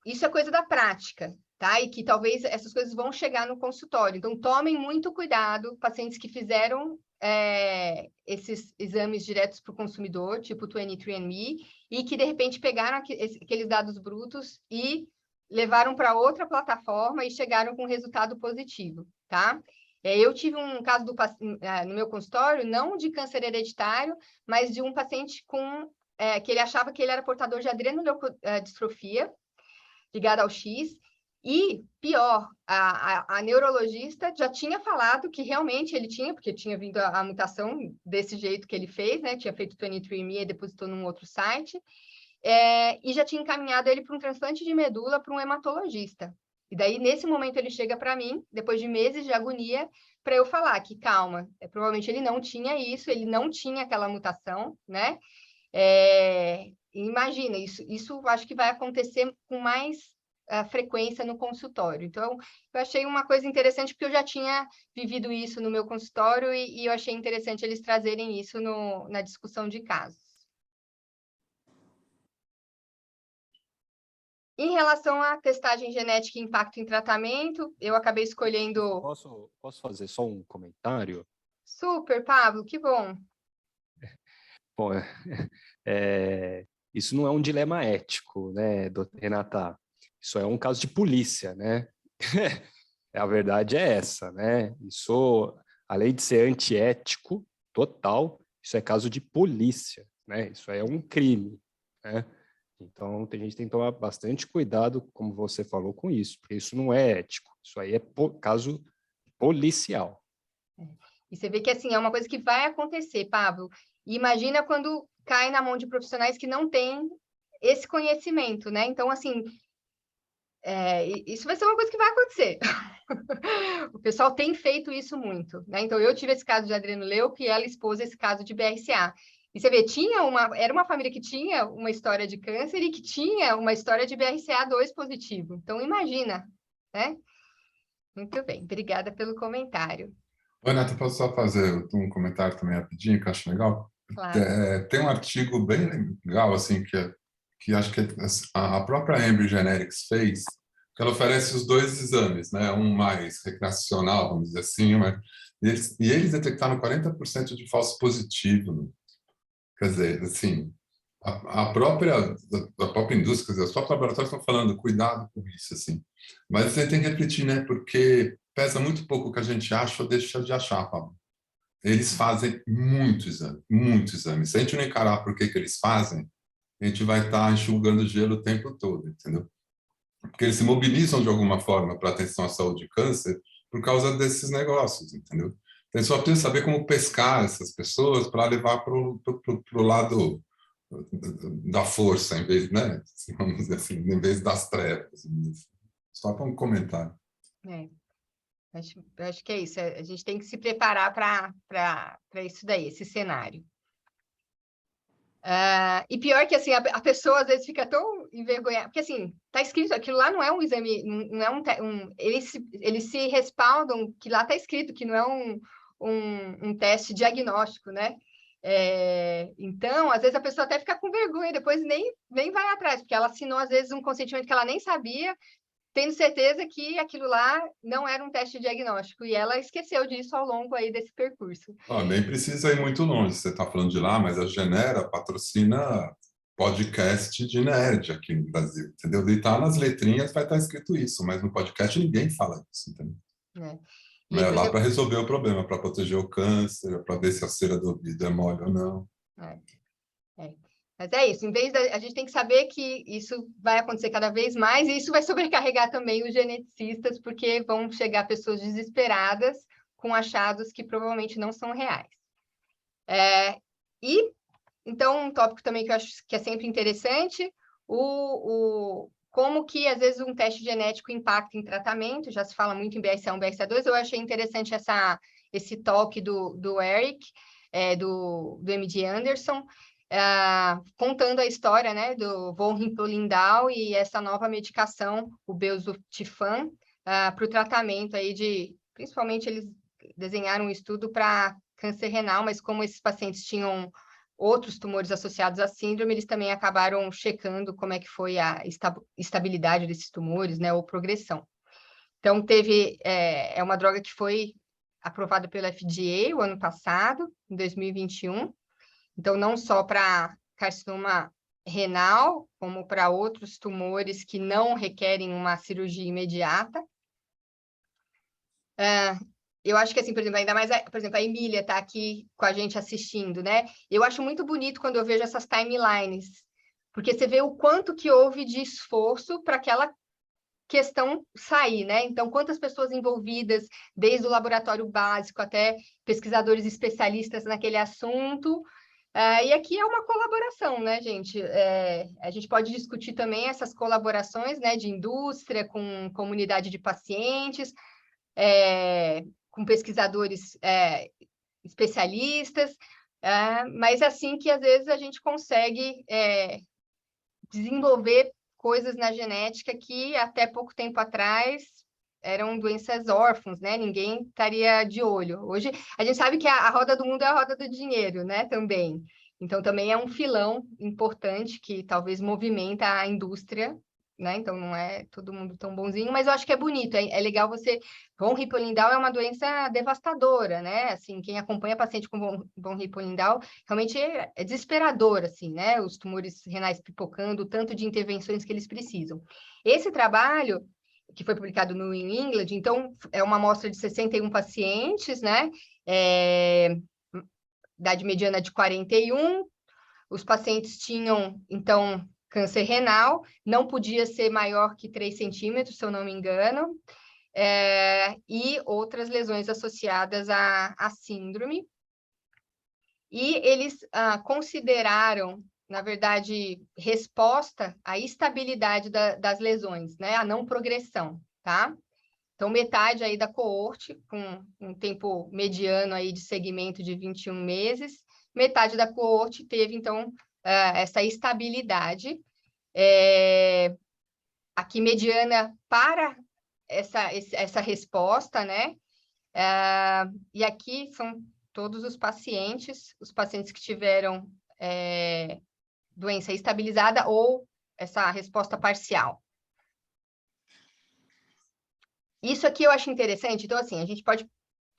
[SPEAKER 2] isso é coisa da prática, tá? E que talvez essas coisas vão chegar no consultório. Então, tomem muito cuidado, pacientes que fizeram esses exames diretos para o consumidor, tipo 23andMe, e que, de repente, pegaram aqueles dados brutos e levaram para outra plataforma e chegaram com resultado positivo, tá? Eu tive um caso no meu consultório, não de câncer hereditário, mas de um paciente que ele achava que ele era portador de adrenoleucodistrofia, ligada ao X, e pior, a neurologista já tinha falado que realmente ele tinha, porque tinha vindo a mutação desse jeito que ele fez, né? Tinha feito 23andMe e depositou num outro site, e já tinha encaminhado ele para um transplante de medula para um hematologista. E daí, nesse momento, ele chega para mim, depois de meses de agonia, para eu falar que, calma, provavelmente ele não tinha isso, ele não tinha aquela mutação, né? Imagina, isso acho que vai acontecer com mais frequência no consultório. Então, eu achei uma coisa interessante, porque eu já tinha vivido isso no meu consultório e eu achei interessante eles trazerem isso na discussão de casos. Em relação à testagem genética e impacto em tratamento, eu acabei escolhendo...
[SPEAKER 4] Posso fazer só um comentário?
[SPEAKER 2] Super, Pablo, que bom.
[SPEAKER 4] Bom, isso não é um dilema ético, né, Renata? Isso é um caso de polícia, né? A verdade é essa, né? Isso, além de ser antiético total, isso é caso de polícia, né? Isso é um crime, né? Então, a gente tem que tomar bastante cuidado, como você falou, com isso, porque isso não é ético, isso aí é caso policial.
[SPEAKER 2] E você vê que, assim, é uma coisa que vai acontecer, Pablo. E imagina quando cai na mão de profissionais que não têm esse conhecimento, né? Então, assim, isso vai ser uma coisa que vai acontecer. O pessoal tem feito isso muito, né? Então, eu tive esse caso de adrenoleuco e ela expôs esse caso de BRCA. E você vê, era uma família que tinha uma história de câncer e que tinha uma história de BRCA2 positivo. Então, imagina, né? Muito bem, obrigada pelo comentário.
[SPEAKER 3] Oi, Neto, posso só fazer um comentário também rapidinho, que eu acho legal?
[SPEAKER 2] Claro.
[SPEAKER 3] Tem um artigo bem legal, assim, que acho que a própria Ambry Genetics fez, que ela oferece os dois exames, né? Um mais recreacional, vamos dizer assim, e eles detectaram 40% de falso positivo, né? Quer dizer, assim, a própria indústria, quer dizer, os próprios laboratórios estão falando, cuidado com isso, assim. Mas você tem que refletir, né? Porque pesa muito pouco o que a gente acha ou deixa de achar, Pablo. Eles fazem muito exame. Se a gente não encarar por que eles fazem, a gente vai estar enxugando gelo o tempo todo, entendeu? Porque eles se mobilizam de alguma forma para atenção à saúde de câncer por causa desses negócios, entendeu? Então, só precisa saber como pescar essas pessoas para levar para o lado da força, em vez, né? Vamos dizer assim, em vez das trevas. Só para um comentário.
[SPEAKER 2] Acho que é isso. A gente tem que se preparar para isso daí, esse cenário. E pior que, assim, a pessoa às vezes fica tão envergonhada, porque, assim, está escrito, aquilo lá não é um exame, não é eles se respaldam que lá está escrito que não é um teste diagnóstico, né? Então, às vezes a pessoa até fica com vergonha e depois nem vai atrás, porque ela assinou, às vezes, um consentimento que ela nem sabia, tendo certeza que aquilo lá não era um teste diagnóstico, e ela esqueceu disso ao longo aí desse percurso.
[SPEAKER 3] Nem precisa ir muito longe, você está falando de lá, mas a Genera patrocina podcast de nerd aqui no Brasil, entendeu? E tá nas letrinhas, vai estar escrito isso, mas no podcast ninguém fala isso, entendeu? Não é lá para resolver o problema, para proteger o câncer, para ver se a cera do ouvido é mole ou não.
[SPEAKER 2] Mas é isso, em vez a gente tem que saber que isso vai acontecer cada vez mais, e isso vai sobrecarregar também os geneticistas, porque vão chegar pessoas desesperadas com achados que provavelmente não são reais. Então, um tópico também que eu acho que é sempre interessante, como que, às vezes, um teste genético impacta em tratamento, já se fala muito em BRCA1, BRCA2, eu achei interessante esse toque do Eric, do MD Anderson, contando a história, né, do von Hippel-Lindau e essa nova medicação, o belzutifan, para o tratamento aí principalmente eles desenharam um estudo para câncer renal, mas como esses pacientes tinham outros tumores associados à síndrome, eles também acabaram checando como é que foi a estabilidade desses tumores, né, ou progressão. Então, é uma droga que foi aprovada pela FDA o ano passado, em 2021. Então, não só para carcinoma renal, como para outros tumores que não requerem uma cirurgia imediata. Eu acho que, assim, por exemplo, ainda mais, por exemplo, a Emília está aqui com a gente assistindo, né? Eu acho muito bonito quando eu vejo essas timelines, porque você vê o quanto que houve de esforço para aquela questão sair, né? Então, quantas pessoas envolvidas, desde o laboratório básico até pesquisadores especialistas naquele assunto. E aqui é uma colaboração, né, gente? A gente pode discutir também essas colaborações, né, de indústria com comunidade de pacientes, com pesquisadores especialistas, mas assim que às vezes a gente consegue desenvolver coisas na genética que até pouco tempo atrás eram doenças órfãs, né? Ninguém estaria de olho. Hoje a gente sabe que a roda do mundo é a roda do dinheiro, né? Também. Então também é um filão importante que talvez movimenta a indústria, né? Então não é todo mundo tão bonzinho, mas eu acho que é bonito, é legal você... Von Hippel-Lindau é uma doença devastadora, né? Assim, quem acompanha paciente com von Hippel-Lindau realmente é desesperador, assim, né? Os tumores renais pipocando, o tanto de intervenções que eles precisam. Esse trabalho, que foi publicado no New England, então é uma amostra de 61 pacientes, né? Idade mediana de 41, os pacientes tinham, então, câncer renal, não podia ser maior que 3 centímetros, se eu não me engano, e outras lesões associadas à síndrome. E eles consideraram, na verdade, resposta à estabilidade das lesões, né? A não progressão, tá? Então, metade aí da coorte, com um tempo mediano aí de segmento de 21 meses, metade da coorte teve, então, essa estabilidade. Aqui, mediana para essa resposta, né? E aqui são todos os pacientes que tiveram doença estabilizada ou essa resposta parcial. Isso aqui eu acho interessante. Então, assim, a gente pode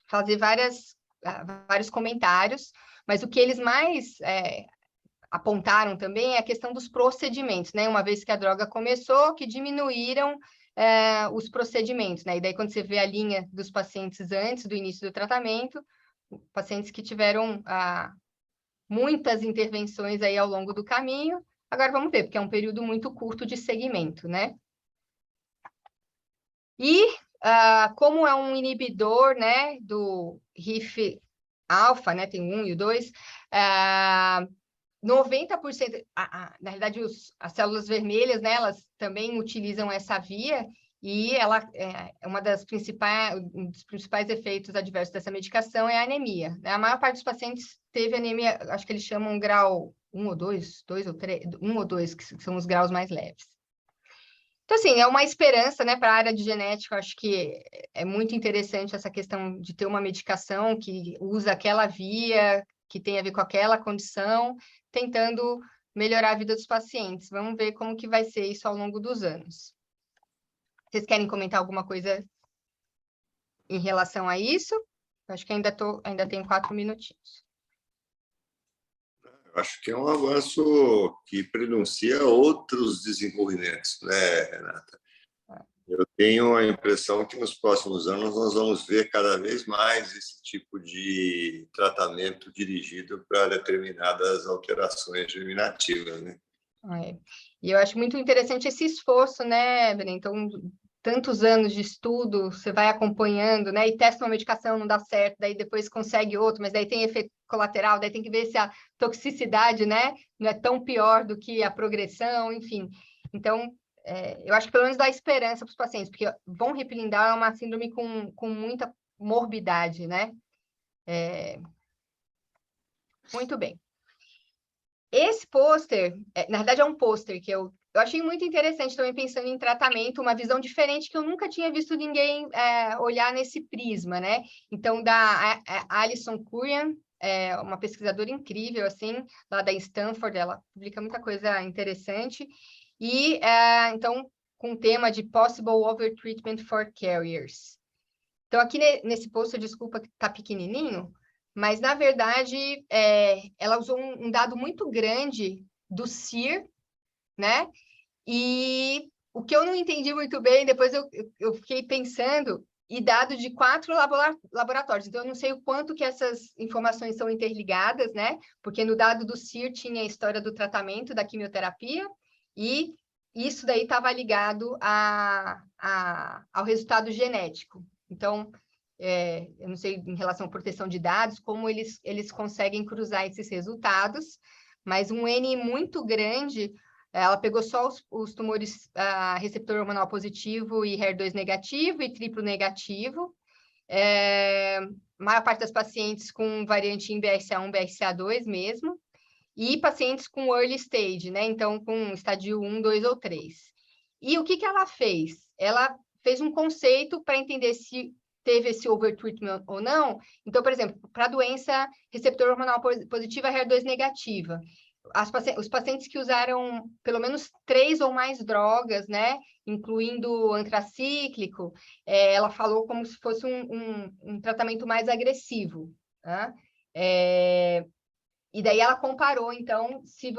[SPEAKER 2] fazer vários comentários, mas o que eles mais apontaram também é a questão dos procedimentos, né? Uma vez que a droga começou, que diminuíram os procedimentos, né? E daí, quando você vê a linha dos pacientes antes do início do tratamento, pacientes que tiveram muitas intervenções aí ao longo do caminho. Agora vamos ver, porque é um período muito curto de segmento, né? E como é um inibidor, né, do HIF-alfa, né, tem o 1 e o 2, 90%, na realidade, as células vermelhas, né, elas também utilizam essa via, e ela é um dos principais efeitos adversos dessa medicação é a anemia, né? A maior parte dos pacientes teve anemia, acho que eles chamam grau 1 ou 2, 2 ou 3, 1 ou 2, que são os graus mais leves. Então, assim, é uma esperança, né, para a área de genética. Eu acho que é muito interessante essa questão de ter uma medicação que usa aquela via, que tem a ver com aquela condição, tentando melhorar a vida dos pacientes. Vamos ver como que vai ser isso ao longo dos anos. Vocês querem comentar alguma coisa em relação a isso? Eu acho que ainda tenho 4 minutinhos.
[SPEAKER 1] Eu acho que é um avanço que prenuncia outros desenvolvimentos, né, Renata? Eu tenho a impressão que nos próximos anos nós vamos ver cada vez mais esse tipo de tratamento dirigido para determinadas alterações germinativas, né?
[SPEAKER 2] E eu acho muito interessante esse esforço, né, Breno? Então, tantos anos de estudo, você vai acompanhando, né? E testa uma medicação, não dá certo, daí depois consegue outro, mas daí tem efeito colateral, daí tem que ver se a toxicidade, né, não é tão pior do que a progressão, enfim. Então, eu acho que pelo menos dá esperança para os pacientes, porque von Hippel-Lindau é uma síndrome com muita morbidade, né? Muito bem. esse pôster, na verdade é um pôster que eu achei muito interessante também, pensando em tratamento, uma visão diferente que eu nunca tinha visto ninguém olhar nesse prisma, né? Então, da Alison Kurian, uma pesquisadora incrível, assim, lá da Stanford, ela publica muita coisa interessante, e, então, com o tema de Possible Overtreatment for Carriers. Então, aqui nesse pôster, desculpa que está pequenininho, mas, na verdade, ela usou um dado muito grande do CIR, né? E o que eu não entendi muito bem, depois eu fiquei pensando, e dado de 4 laboratórios. Então, eu não sei o quanto que essas informações são interligadas, né? Porque no dado do CIR tinha a história do tratamento da quimioterapia, e isso daí estava ligado ao resultado genético. Então, eu não sei em relação à proteção de dados, como eles conseguem cruzar esses resultados, mas um N muito grande, ela pegou só os tumores receptor hormonal positivo e HER2 negativo e triplo negativo. Maior parte das pacientes com variante em BRCA1, BRCA2 mesmo, e pacientes com early stage, né? Então, com estádio 1, 2 ou 3. E o que ela fez? Ela fez um conceito para entender se teve esse overtreatment ou não. Então, por exemplo, para a doença receptor hormonal positiva HER2 negativa, os pacientes que usaram pelo menos 3 ou mais drogas, né, incluindo antracíclico, ela falou como se fosse um tratamento mais agressivo, tá? E daí ela comparou, então, se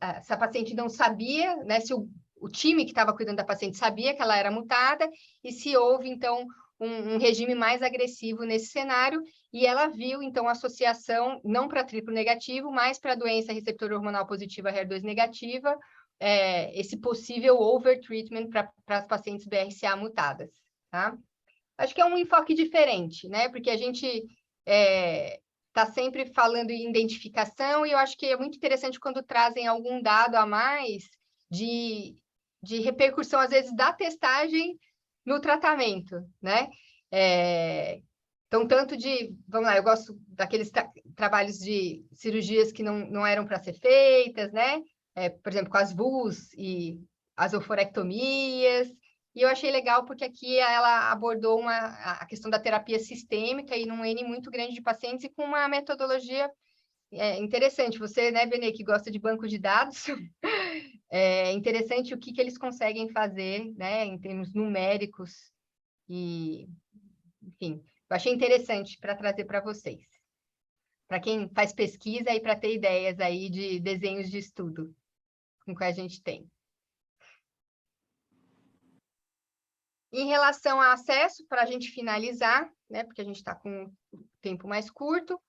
[SPEAKER 2] a paciente não sabia, né, se o time que estava cuidando da paciente sabia que ela era mutada, e se houve, então, um regime mais agressivo nesse cenário, e ela viu, então, a associação, não para triplo negativo, mas para a doença receptor hormonal positiva HER2 negativa, esse possível overtreatment para as pacientes BRCA mutadas, tá? Acho que é um enfoque diferente, né? Porque a gente está sempre falando em identificação, e eu acho que é muito interessante quando trazem algum dado a mais de repercussão, às vezes, da testagem no tratamento, né? Então, tanto vamos lá, eu gosto daqueles trabalhos de cirurgias que não eram para ser feitas, né? Por exemplo, com as VUS e as oforectomias, e eu achei legal porque aqui ela abordou a questão da terapia sistêmica e num N muito grande de pacientes e com uma metodologia interessante. Você, né, Benê, que gosta de banco de dados, é interessante o que eles conseguem fazer, né, em termos numéricos e, enfim, eu achei interessante para trazer para vocês. Para quem faz pesquisa e para ter ideias aí de desenhos de estudo com o que a gente tem. Em relação a acesso, para a gente finalizar, né, porque a gente está com o tempo mais curto,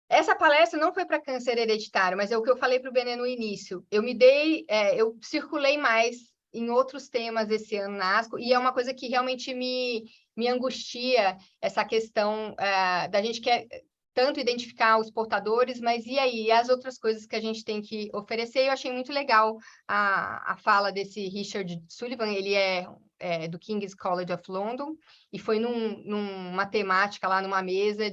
[SPEAKER 2] essa palestra não foi para câncer hereditário, mas é o que eu falei para o Benê no início. Eu circulei mais em outros temas esse ano na ASCO, e é uma coisa que realmente me angustia, essa questão da gente quer tanto identificar os portadores, mas e aí? E as outras coisas que a gente tem que oferecer? Eu achei muito legal a fala desse Richard Sullivan, ele é do King's College of London, e foi numa temática lá, numa mesa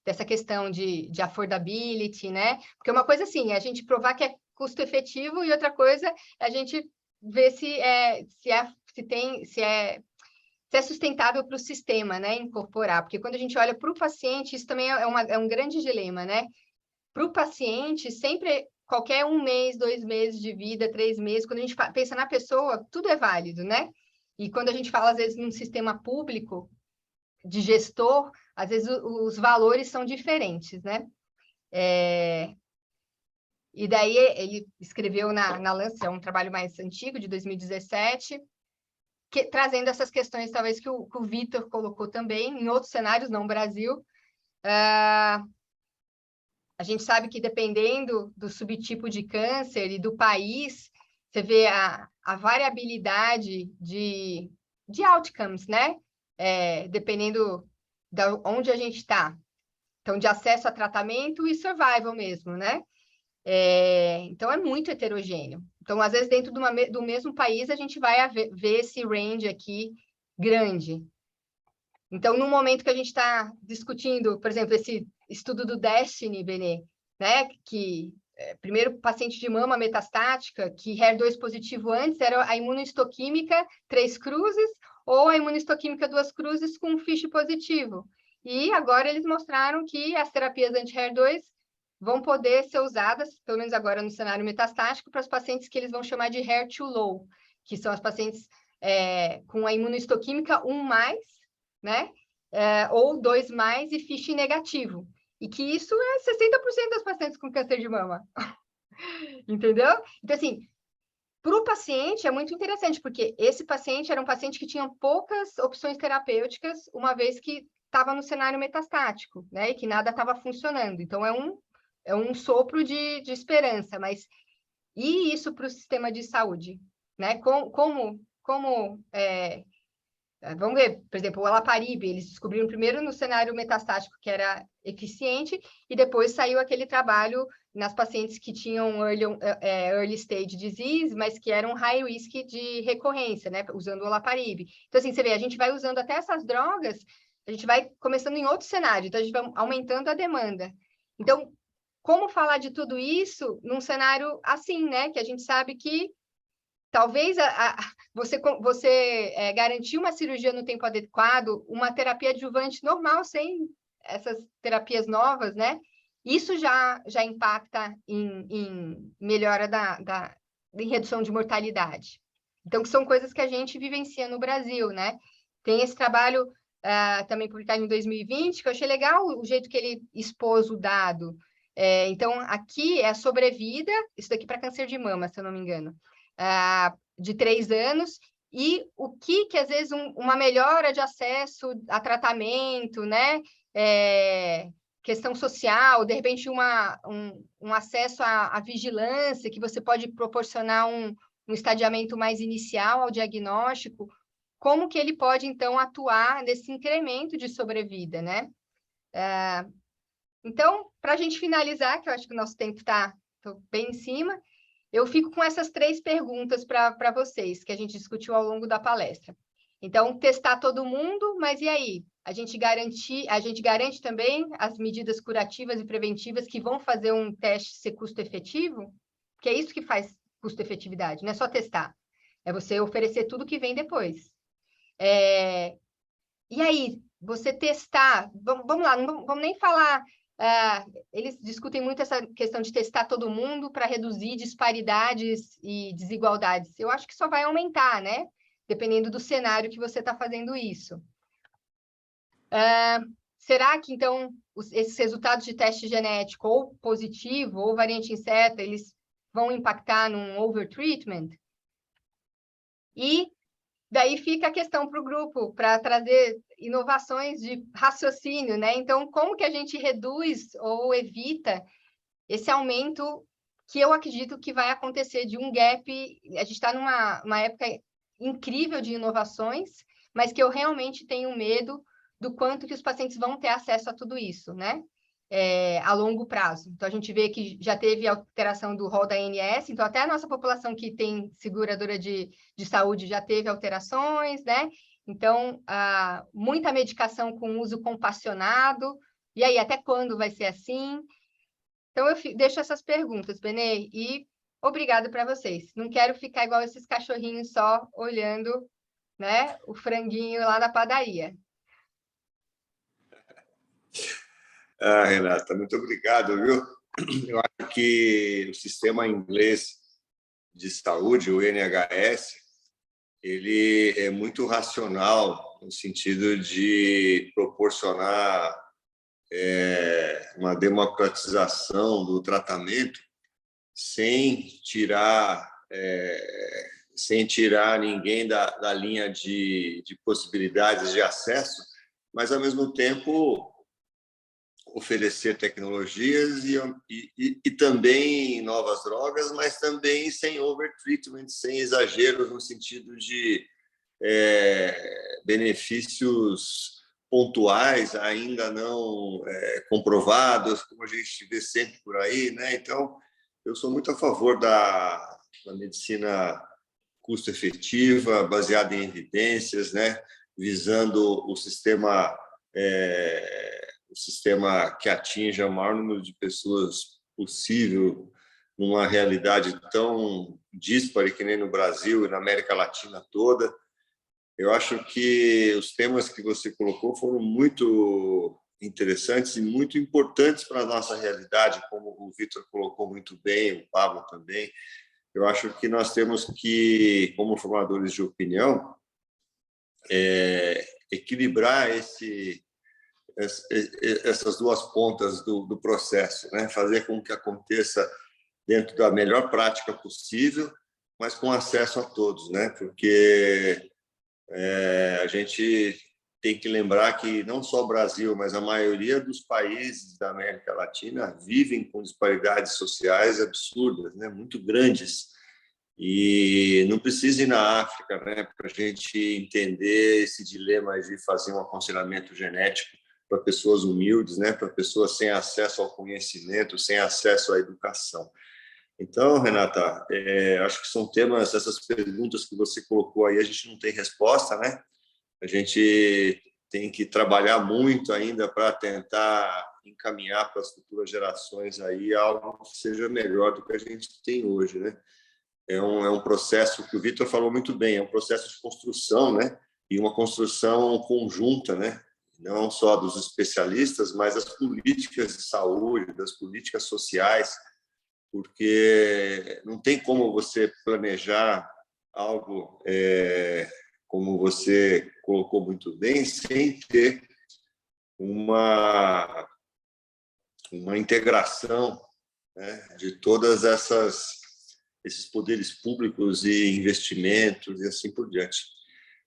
[SPEAKER 2] dessa questão de affordability, né? Porque uma coisa assim, é a gente provar que é custo efetivo, e outra coisa é a gente ver se é sustentável para o sistema, né? Incorporar. Porque quando a gente olha para o paciente, isso também é um grande dilema, né? Para o paciente, sempre qualquer 1 mês, 2 meses de vida, 3 meses, quando a gente pensa na pessoa, tudo é válido, né? E quando a gente fala, às vezes, num sistema público de gestor, às vezes os valores são diferentes, né? E daí ele escreveu na Lancet, é um trabalho mais antigo, de 2017, trazendo essas questões, talvez, que o Vitor colocou também, em outros cenários, não no Brasil. A gente sabe que, dependendo do subtipo de câncer e do país, você vê a variabilidade de outcomes, né? Dependendo de onde a gente está. Então, de acesso a tratamento e survival mesmo, né? Então, é muito heterogêneo. Então, às vezes, dentro do mesmo país, a gente vai ver esse range aqui grande. Então, no momento que a gente está discutindo, por exemplo, esse estudo do Destiny, Benê, né, que primeiro paciente de mama metastática, que HER2 positivo antes era a imunohistoquímica 3 cruzes ou a imunohistoquímica 2 cruzes com FISH positivo. E agora eles mostraram que as terapias anti-HER2 vão poder ser usadas, pelo menos agora no cenário metastático, para os pacientes que eles vão chamar de HER2 low, que são os pacientes com a imunohistoquímica 1+, né? Ou 2+ e FISH negativo. E que isso é 60% dos pacientes com câncer de mama. Entendeu? Então, assim, para o paciente é muito interessante, porque esse paciente era um paciente que tinha poucas opções terapêuticas, uma vez que estava no cenário metastático, né? E que nada estava funcionando. Então, é um sopro de esperança, mas e isso para o sistema de saúde, né? Vamos ver, por exemplo, o Olaparib, eles descobriram primeiro no cenário metastático que era eficiente, e depois saiu aquele trabalho nas pacientes que tinham early stage disease, mas que eram high risk de recorrência, né? Usando o Olaparib. Então, assim, você vê, a gente vai usando até essas drogas, a gente vai começando em outro cenário, então a gente vai aumentando a demanda. Então, como falar de tudo isso num cenário assim, né? Que a gente sabe que talvez você garantir uma cirurgia no tempo adequado, uma terapia adjuvante normal, sem essas terapias novas, né? Isso já impacta em melhora em redução de mortalidade. Então, que são coisas que a gente vivencia no Brasil, né? Tem esse trabalho também publicado em 2020, que eu achei legal o jeito que ele expôs o dado. Então, aqui é a sobrevida, isso daqui para câncer de mama, se eu não me engano, de 3 anos, e o que às vezes, uma melhora de acesso a tratamento, né? Questão social, de repente, um acesso à vigilância, que você pode proporcionar um estadiamento mais inicial ao diagnóstico, como que ele pode, então, atuar nesse incremento de sobrevida, né? Então, para a gente finalizar, que eu acho que o nosso tempo está bem em cima, eu fico com essas 3 perguntas para vocês, que a gente discutiu ao longo da palestra. Então, testar todo mundo, mas e aí? A gente garante também as medidas curativas e preventivas que vão fazer um teste ser custo-efetivo? Porque é isso que faz custo-efetividade, não é só testar. É você oferecer tudo que vem depois. E aí, você testar... Vamos lá, não vamos nem falar... eles discutem muito essa questão de testar todo mundo para reduzir disparidades e desigualdades. Eu acho que só vai aumentar, né? Dependendo do cenário que você está fazendo isso. Será que, então, esses resultados de teste genético, ou positivo, ou variante incerta, eles vão impactar num overtreatment? E daí fica a questão para o grupo, para trazer inovações de raciocínio, né? Então, como que a gente reduz ou evita esse aumento que eu acredito que vai acontecer de um gap? A gente está numa época incrível de inovações, mas que eu realmente tenho medo do quanto que os pacientes vão ter acesso a tudo isso, né? A longo prazo. Então, a gente vê que já teve alteração do rol da ANS, então até a nossa população que tem seguradora de saúde já teve alterações, né? Então, muita medicação com uso compassionado, e aí, até quando vai ser assim? Então, eu deixo essas perguntas, Benê, e obrigada para vocês. Não quero ficar igual esses cachorrinhos só olhando, né, o franguinho lá da padaria.
[SPEAKER 1] Renata, muito obrigado, viu? Eu acho que o sistema inglês de saúde, o NHS, ele é muito racional no sentido de proporcionar uma democratização do tratamento sem tirar ninguém da linha de possibilidades de acesso, mas, ao mesmo tempo, oferecer tecnologias e também novas drogas, mas também sem overtreatment, sem exageros no sentido de benefícios pontuais ainda não comprovados, como a gente vê sempre por aí, né? Então, eu sou muito a favor da medicina custo-efetiva, baseada em evidências, né? Visando o sistema que atinja o maior número de pessoas possível numa realidade tão díspare que nem no Brasil e na América Latina toda. Eu acho que os temas que você colocou foram muito interessantes e muito importantes para a nossa realidade, como o Vitor colocou muito bem, o Pablo também. Eu acho que nós temos que, como formadores de opinião, equilibrar essas duas pontas do processo, né? Fazer com que aconteça dentro da melhor prática possível, mas com acesso a todos, né? Porque a gente tem que lembrar que não só o Brasil, mas a maioria dos países da América Latina vivem com disparidades sociais absurdas, né? Muito grandes. E não precisa ir na África, né, para a gente entender esse dilema de fazer um aconselhamento genético para pessoas humildes, né, para pessoas sem acesso ao conhecimento, sem acesso à educação. Então, Renata, acho que são temas, essas perguntas que você colocou aí, a gente não tem resposta, né? A gente tem que trabalhar muito ainda para tentar encaminhar para as futuras gerações aí algo que seja melhor do que a gente tem hoje, né? É um processo que o Vitor falou muito bem, é um processo de construção, né? E uma construção conjunta, né? Não só dos especialistas, mas das políticas de saúde, das políticas sociais, porque não tem como você planejar algo, como você colocou muito bem, sem ter uma integração, né, de todas esses poderes públicos e investimentos e assim por diante.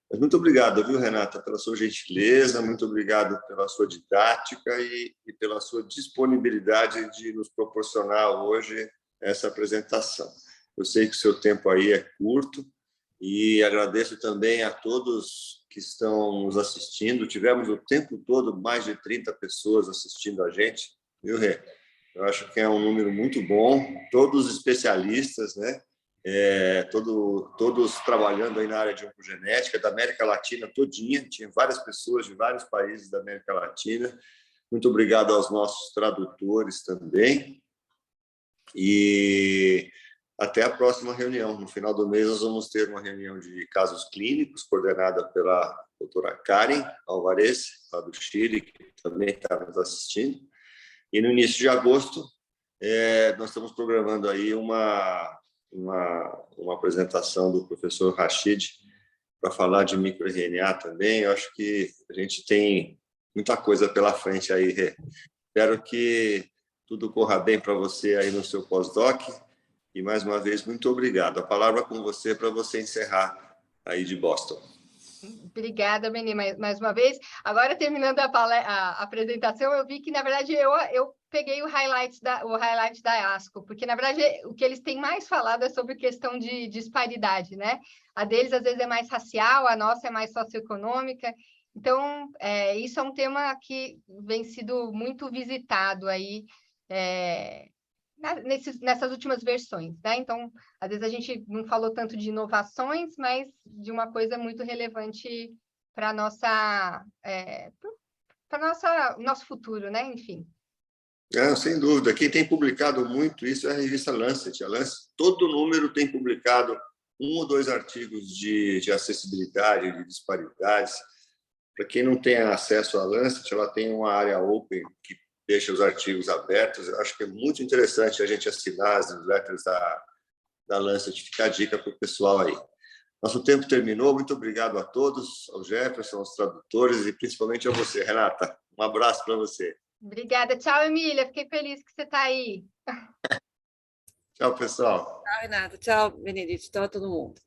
[SPEAKER 1] Mas muito obrigado, viu, Renata, pela sua gentileza, muito obrigado pela sua didática e pela sua disponibilidade de nos proporcionar hoje essa apresentação. Eu sei que o seu tempo aí é curto e agradeço também a todos que estão nos assistindo. Tivemos o tempo todo mais de 30 pessoas assistindo a gente, viu, Rê? Eu acho que é um número muito bom, todos especialistas, né? Todos trabalhando aí na área de oncogenética, da América Latina todinha, tinha várias pessoas de vários países da América Latina. Muito obrigado aos nossos tradutores também. E até a próxima reunião. No final do mês, nós vamos ter uma reunião de casos clínicos, coordenada pela doutora Karen Alvarez, lá do Chile, que também está nos assistindo. E no início de agosto, nós estamos programando aí uma apresentação do professor Rashid para falar de microRNA também. Eu acho que a gente tem muita coisa pela frente aí, Rê. Espero que tudo corra bem para você aí no seu pós-doc. E, mais uma vez, muito obrigado. A palavra com você para você encerrar aí de Boston.
[SPEAKER 2] Obrigada, Beni, mais uma vez. Agora, terminando a apresentação, eu vi que, na verdade, eu peguei o highlight da ASCO, porque, na verdade, o que eles têm mais falado é sobre questão de disparidade, né? A deles, às vezes, é mais racial, a nossa é mais socioeconômica. Então, isso é um tema que vem sido muito visitado aí, nessas últimas versões, né? Então, às vezes a gente não falou tanto de inovações, mas de uma coisa muito relevante para o nosso futuro, né? Enfim.
[SPEAKER 1] Sem dúvida. Quem tem publicado muito isso é a revista Lancet. A Lancet, todo número tem publicado 1 ou 2 artigos de acessibilidade, de disparidades. Para quem não tem acesso à Lancet, ela tem uma área open que deixa os artigos abertos. Eu acho que é muito interessante a gente assinar as newsletters da Lancet. Fica a dica para o pessoal aí. Nosso tempo terminou. Muito obrigado a todos, ao Jefferson, aos tradutores e principalmente a você, Renata. Um abraço para você.
[SPEAKER 2] Obrigada. Tchau, Emília. Fiquei feliz que você está aí.
[SPEAKER 1] Tchau, pessoal.
[SPEAKER 5] Tchau, Renata. Tchau, Benedito. Tchau a todo mundo.